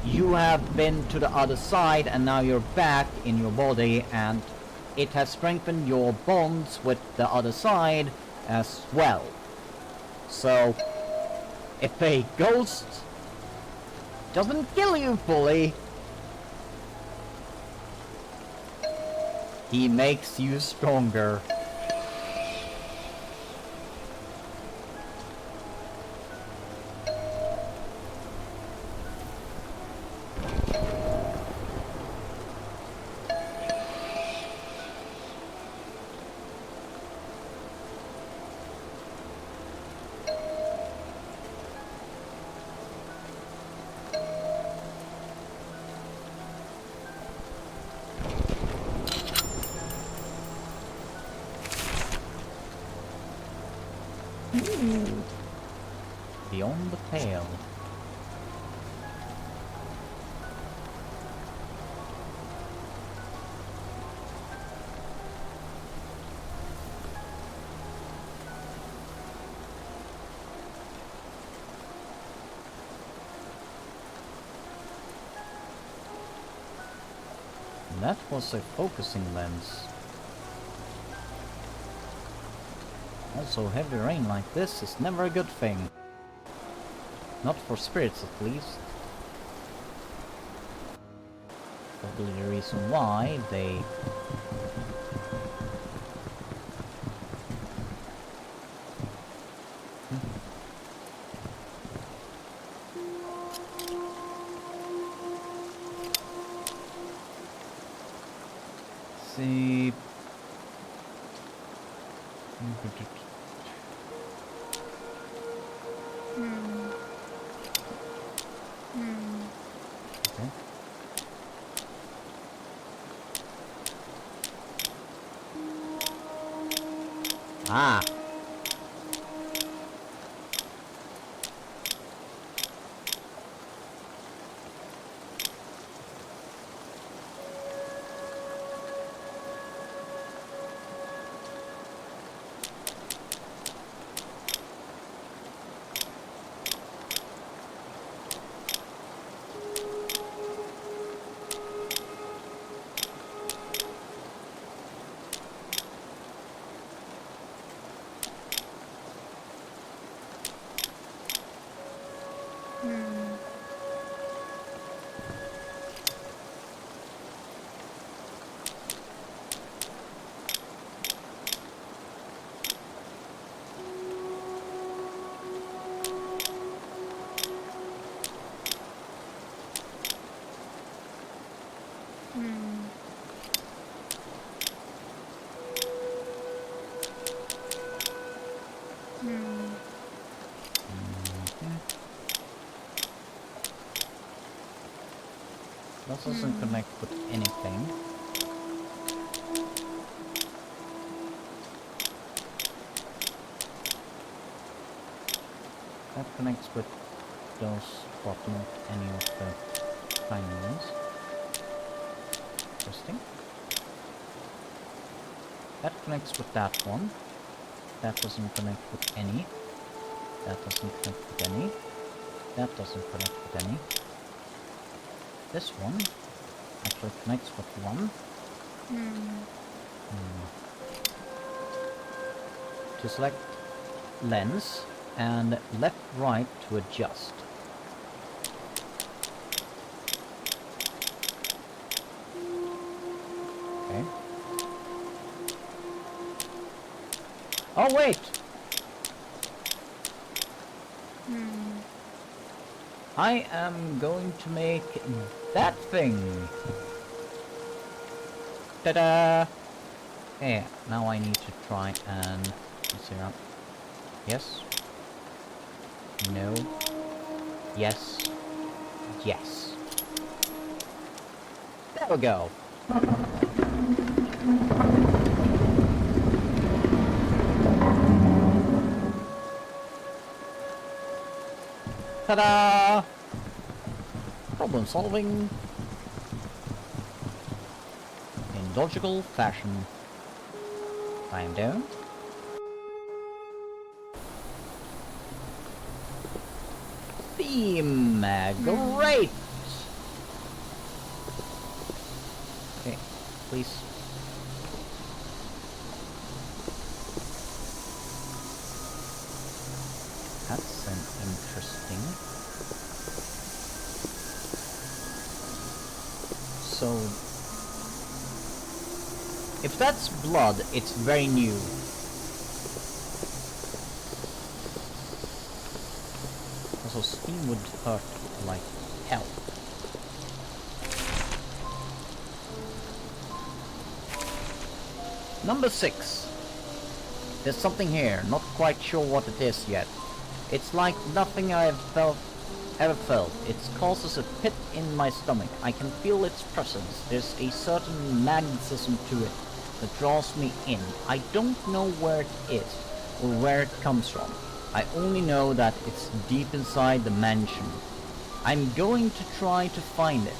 you have been to the other side and now you're back in your body, and it has strengthened your bonds with the other side as well. So if a ghost doesn't kill you fully, he makes you stronger. Beyond the pale. That was a focusing lens. Also, heavy rain like this is never a good thing. Not for spirits, at least. Probably the reason why they... See... Okay. Ah! That doesn't connect with anything. That connects with those, but not any of the tiny ones. Interesting. That connects with that one. That doesn't connect with any. That doesn't connect with any. That doesn't connect with any. This one actually connects with one. To select lens and left right to adjust. Okay. Oh wait! I am going to make that thing. Ta-da! Yeah, now I need to try and... let's see around. Yes. No. Yes. Yes. There we go. Ta-da! Problem solving. logical fashion. Climb down. Theme! Great! Okay, please. That's an interesting. So, if that's blood, it's very new. Also, steam would hurt like hell. Number 6. There's something here, not quite sure what it is yet. It's like nothing I've ever felt. It causes a pit in my stomach. I can feel its presence. There's a certain magnetism to it that draws me in. I don't know where it is or where it comes from. I only know that it's deep inside the mansion. I'm going to try to find it.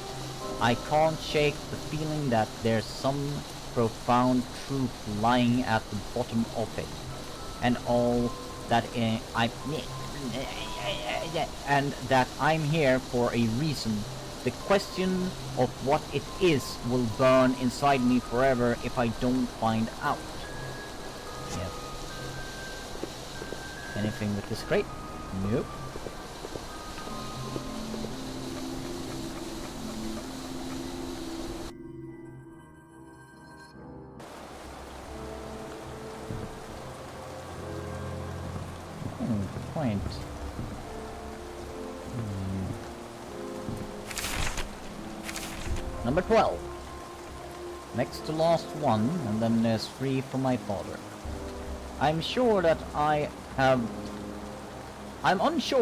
I can't shake the feeling that there's some profound truth lying at the bottom of it. And all that and that I'm here for a reason. The question of what it is will burn inside me forever if I don't find out. Yep. Anything with this crate? Nope. Point. Number 12. Next to last one, and then there's 3 for my father. I'm unsure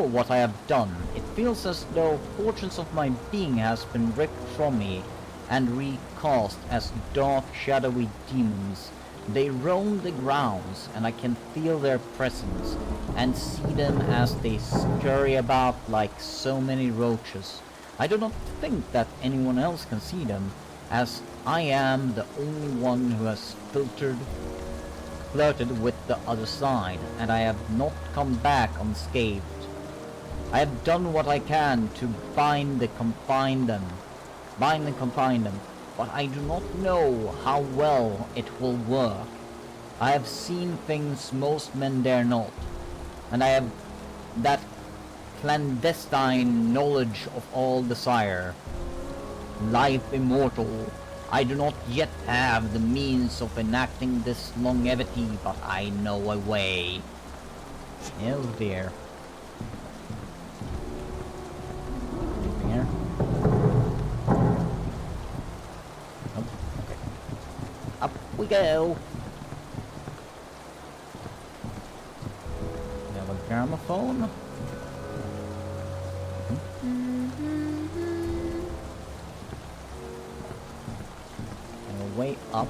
what I have done. It feels as though portions of my being has been ripped from me and recast as dark, shadowy demons. They roam the grounds, and I can feel their presence and see them as they scurry about like so many roaches. I do not think that anyone else can see them, as I am the only one who has flirted with the other side, and I have not come back unscathed. I have done what I can to bind and confine them, but I do not know how well it will work. I have seen things most men dare not, and I have that clandestine knowledge of all desire. Life immortal. I do not yet have the means of enacting this longevity, but I know a way. Oh dear. Anything here? Nope. Okay. Up we go. We have a gramophone. Way up,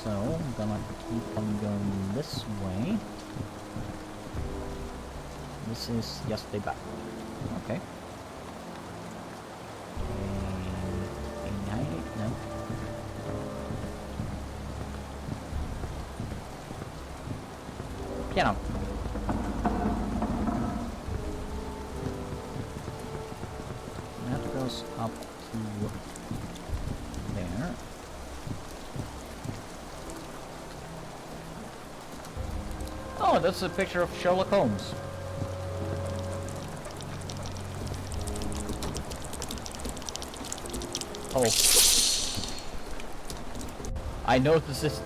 so I'm gonna keep on going this way. This is just a back. Okay. No. Piano. That goes up to there. Oh, that's a picture of Sherlock Holmes. Oh. I noticed it.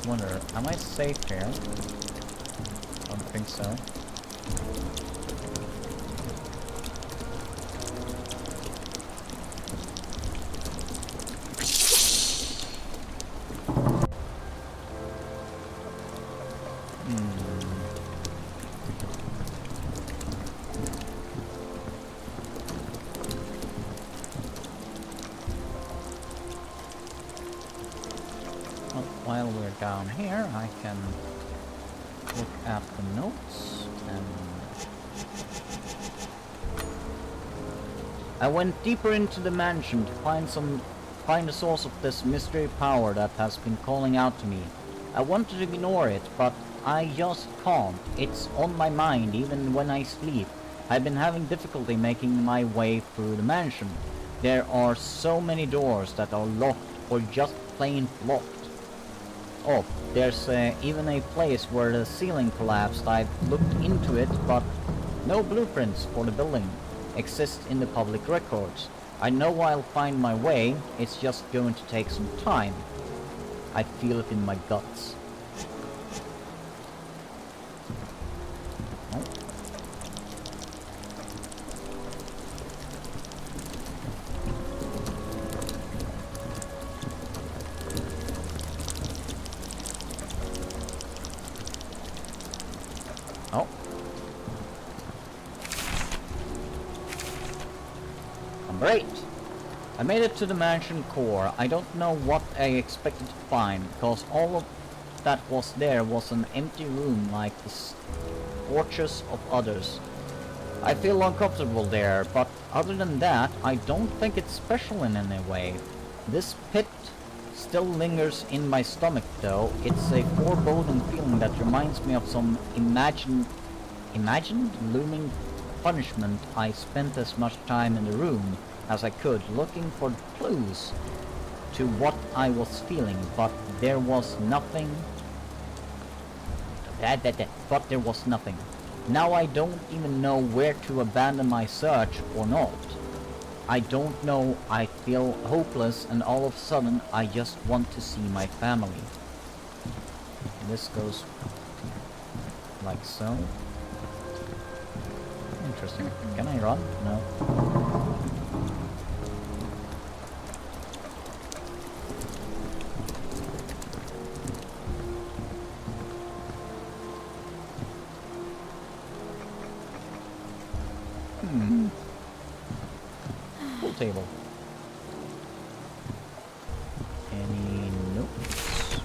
Wonder, am I safe here? Don't think so. while we're down here, I can look at the notes and I went deeper into the mansion to find the source of this mystery power that has been calling out to me. I wanted to ignore it, but I just can't. It's on my mind even when I sleep. I've been having difficulty making my way through the mansion. There are so many doors that are locked or just plain locked. Oh, there's even a place where the ceiling collapsed. I've looked into it, but no blueprints for the building exist in the public records. I know I'll find my way, it's just going to take some time. I feel it in my guts. Oh. Oh. Great! I made it to the mansion core. I don't know what I expected to find, because all of that was there was an empty room like the porches of others. I feel uncomfortable there, but other than that, I don't think it's special in any way. This pit still lingers in my stomach though. It's a foreboding feeling that reminds me of some imagined looming punishment. I spent as much time in the room as I could looking for clues to what I was feeling, but there was nothing. But there was nothing. Now I don't even know where to abandon my search or not. I don't know, I feel hopeless, and all of a sudden I just want to see my family. This goes like so. Interesting. Can I run? No. Pool table. Any notes?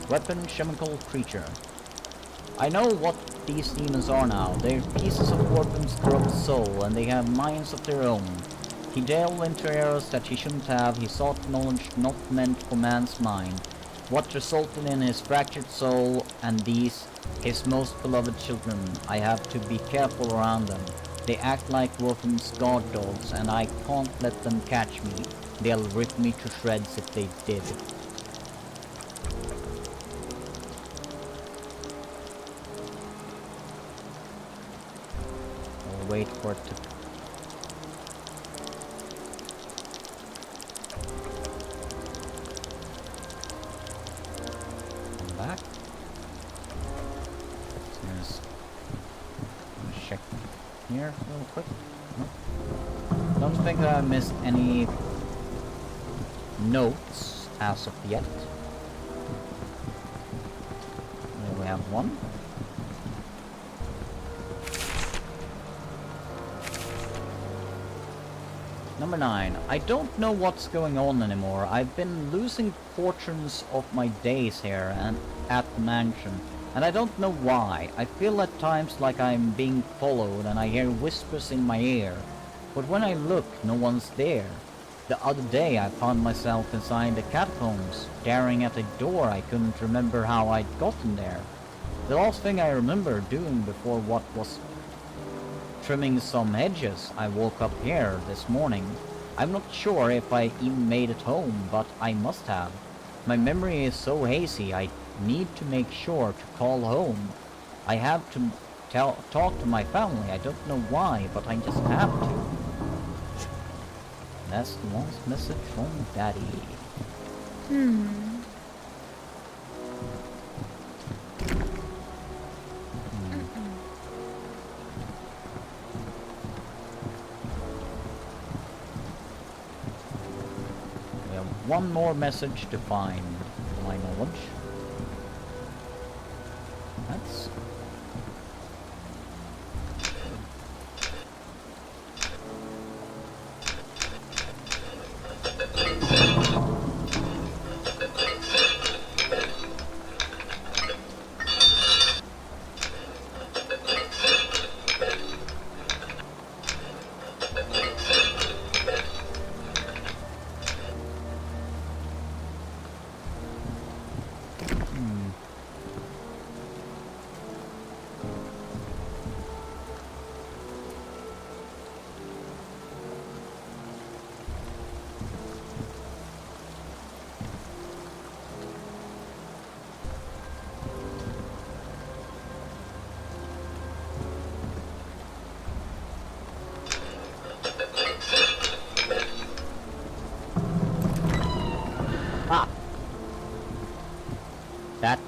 Weapon, chemical, creature. I know what these demons are now. They're pieces of Warpin's corrupt soul, and they have minds of their own. He delved into areas that he shouldn't have. He sought knowledge not meant for man's mind. What resulted in his fractured soul and these, his most beloved children. I have to be careful around them. They act like Warpin's guard dogs, and I can't let them catch me. They'll rip me to shreds if they did. I'll wait for it to... come back. Let's check here real quick. Nope. Don't think that I missed any notes as of yet. There we have one. Number 9. I don't know what's going on anymore. I've been losing portions of my days here and at the mansion, and I don't know why. I feel at times like I'm being followed and I hear whispers in my ear, but when I look, no one's there. The other day I found myself inside the catacombs, staring at a door I couldn't remember how I'd gotten there. The last thing I remember doing before what was trimming some hedges, I woke up here this morning. I'm not sure if I even made it home, but I must have. My memory is so hazy, I need to make sure to call home. I have to talk to my family. I don't know why, but I just have to. That's the last message from Daddy. One more message to find, to my knowledge. That's...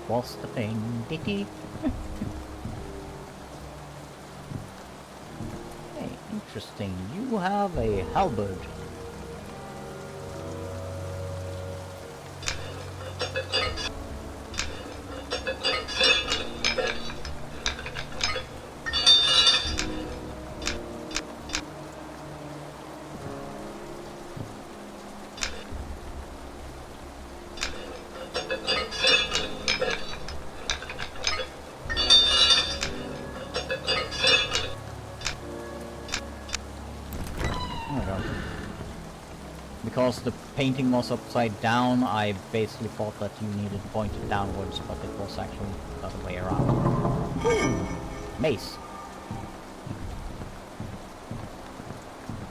was the thing. Hey, interesting. You have a halberd. Because the painting was upside down, I basically thought that you needed to point it downwards, but it was actually the other way around. Ooh, mace.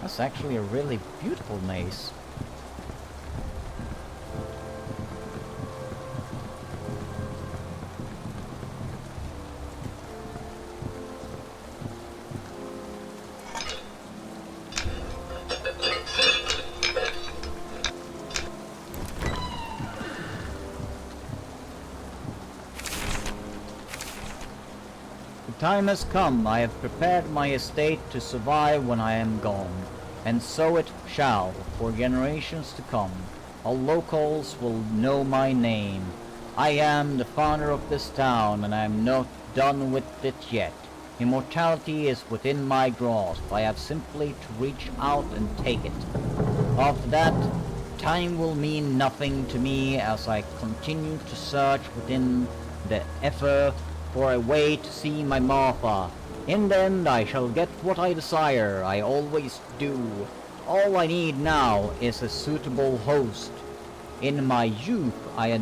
That's actually a really beautiful mace. The time has come. I have prepared my estate to survive when I am gone, and so it shall for generations to come. All locals will know my name. I am the founder of this town, and I am not done with it yet. Immortality is within my grasp. I have simply to reach out and take it. After that, time will mean nothing to me as I continue to search within the ether for a way to see my Martha. In the end, I shall get what I desire. I always do. All I need now is a suitable host. In my youth, I had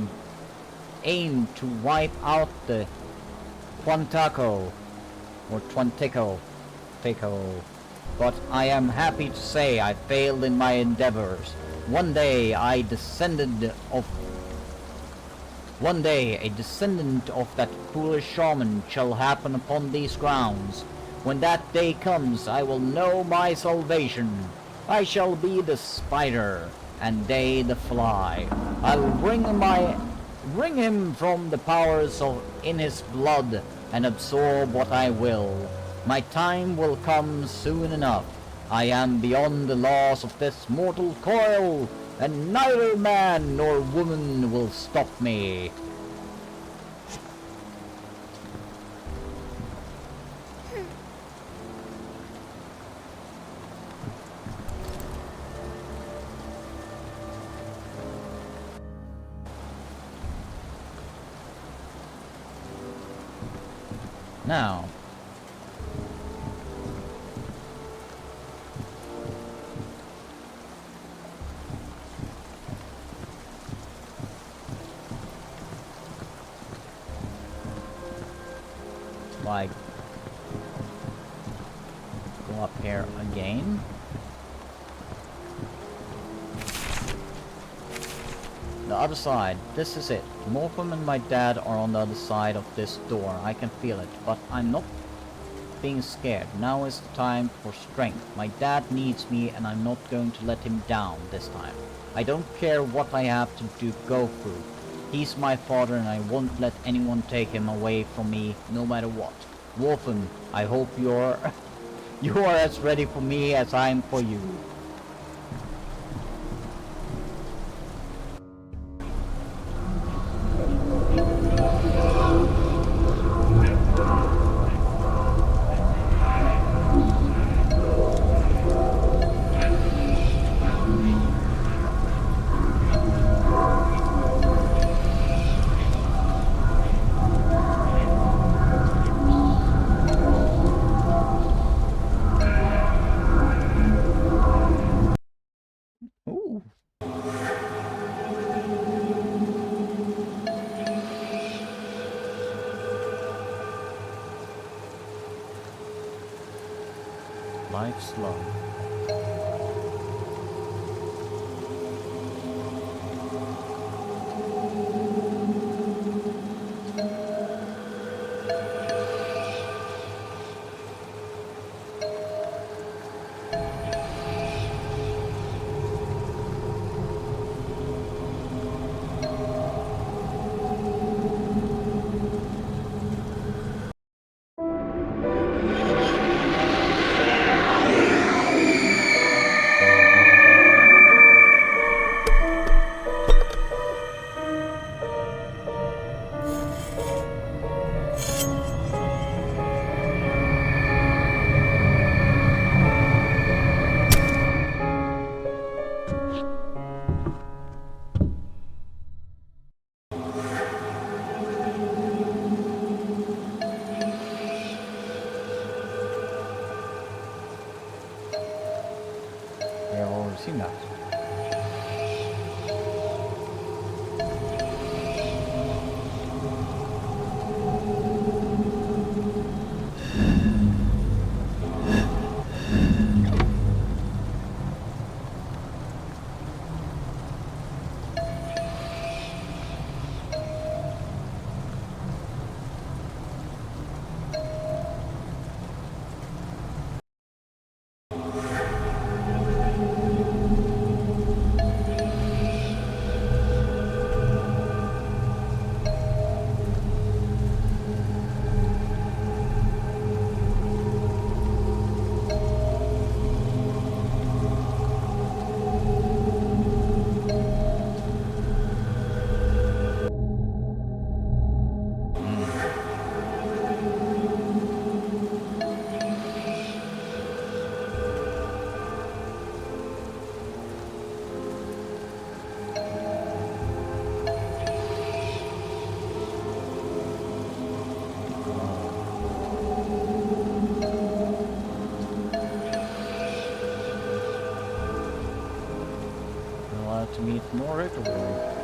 aimed to wipe out the Quantaco, or Twantico, but I am happy to say I failed in my endeavors. One day, a descendant of that foolish shaman shall happen upon these grounds. When that day comes, I will know my salvation. I shall be the spider, and they the fly. I'll wring him from the powers in his blood, and absorb what I will. My time will come soon enough. I am beyond the laws of this mortal coil, and neither man nor woman will stop me. Now, like, go up here again. The other side, this is it. Morpham and my dad are on the other side of this door. I can feel it, but I'm not being scared. Now is the time for strength. My dad needs me, and I'm not going to let him down this time. I don't care what I have to go through. He's my father, and I won't let anyone take him away from me, no matter what. Morpham, I hope you're as ready for me as I'm for you. Ooh. Life's slow. ignore it or...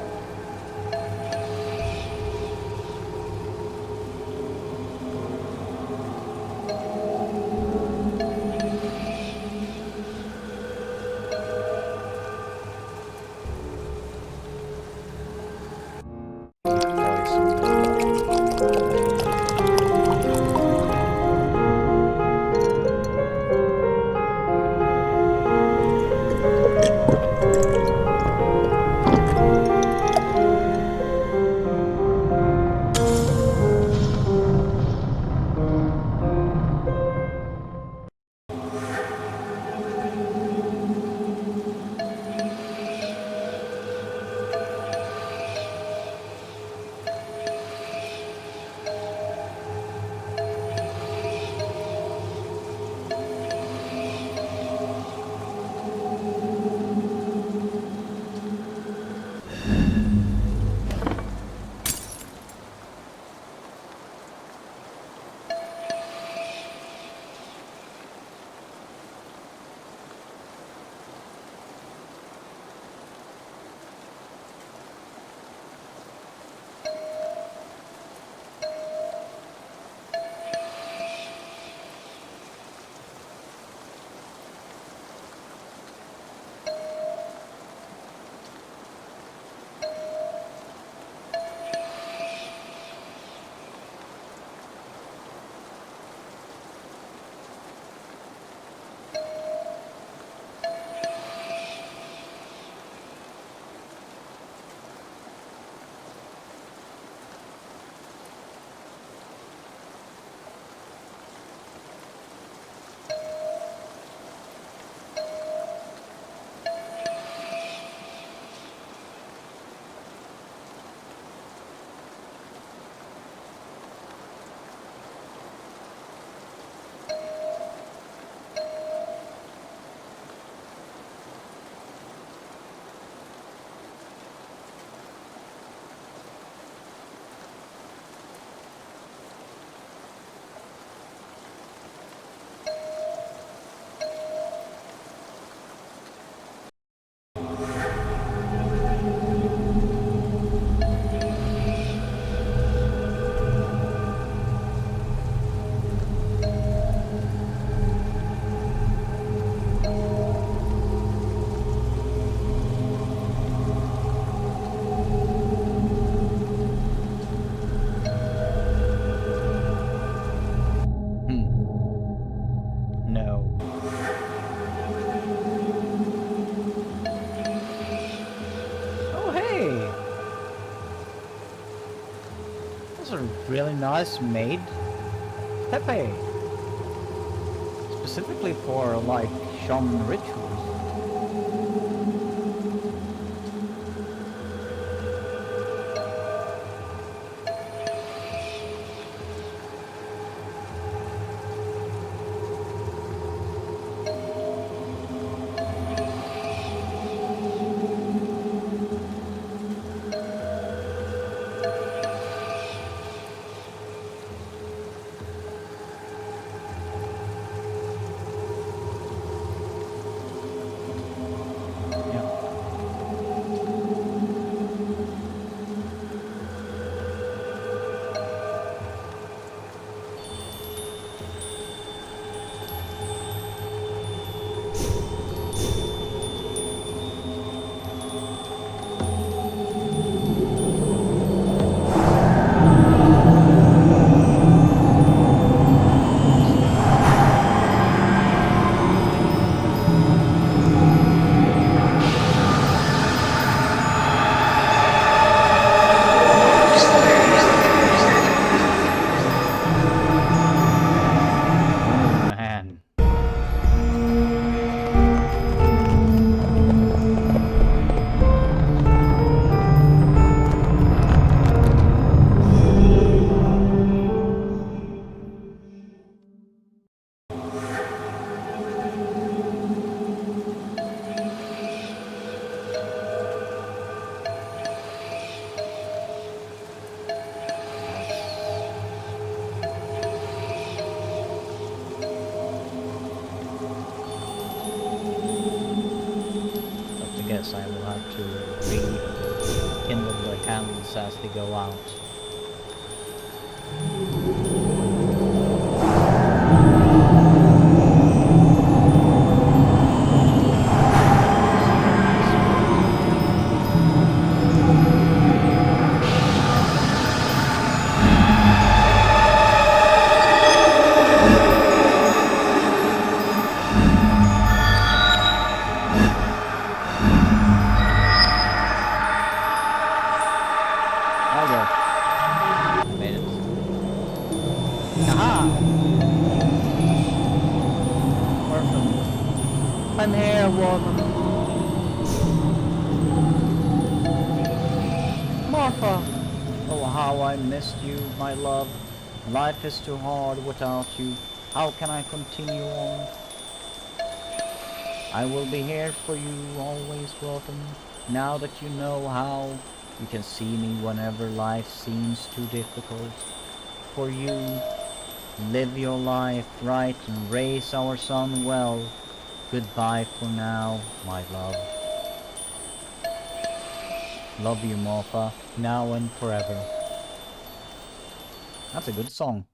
No. Oh, hey! That's a really nice maid. Pepe. Specifically for, like, shaman rituals. as they go out. I'm here, woman. Martha! Oh, how I missed you, my love. Life is too hard without you. How can I continue on? I will be here for you, always welcome. Now that you know how, you can see me whenever life seems too difficult. For you, live your life right and raise our son well. Goodbye for now, my love. Love you, Martha, now and forever. That's a good song.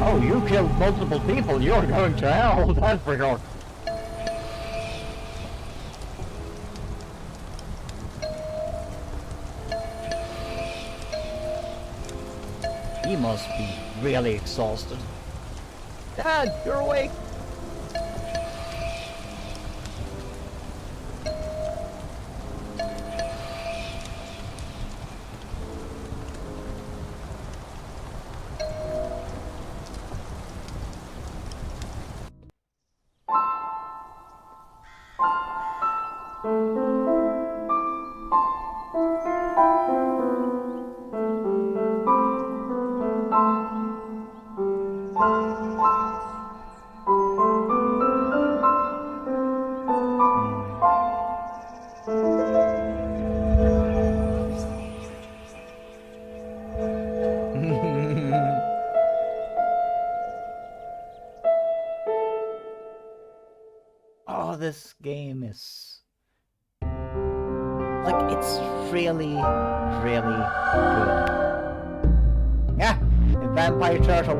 Oh, you killed multiple people, you're going to hell, that's for sure. He must be really exhausted. Dad, you're awake! Oh, this game is... like, it's really, really good. Yeah, a vampire turtle.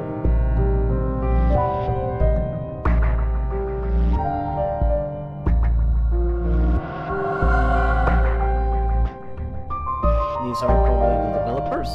These are probably the developers.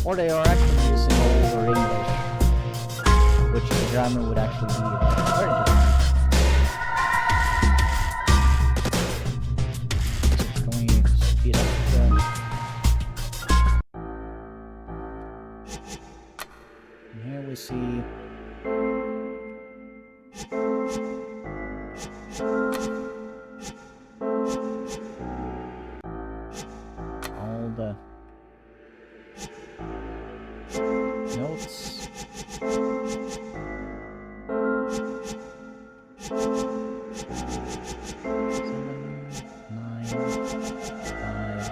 Or they are actually using older English, which the grammar would actually be very different. So can we speed up and here we see all the notes. 7, 9, 5,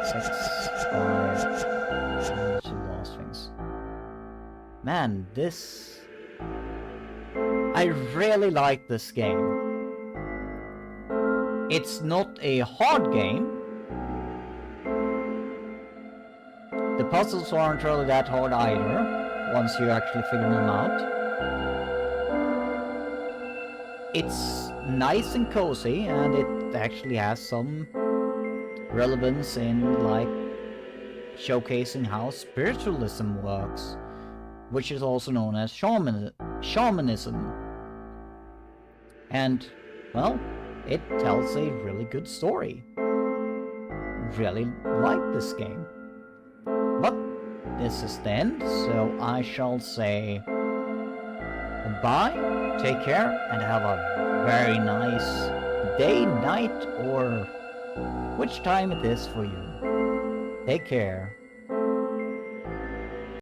6, 5. And she lost things. Man, this... I really like this game. It's not a hard game. The puzzles aren't really that hard either, once you actually figure them out. It's nice and cozy, and it actually has some relevance in, like, showcasing how spiritualism works, which is also known as shamanism. And, well, it tells a really good story. Really like this game. But this is the end, so I shall say goodbye, take care, and have a very nice day, night, or which time it is for you. Take care.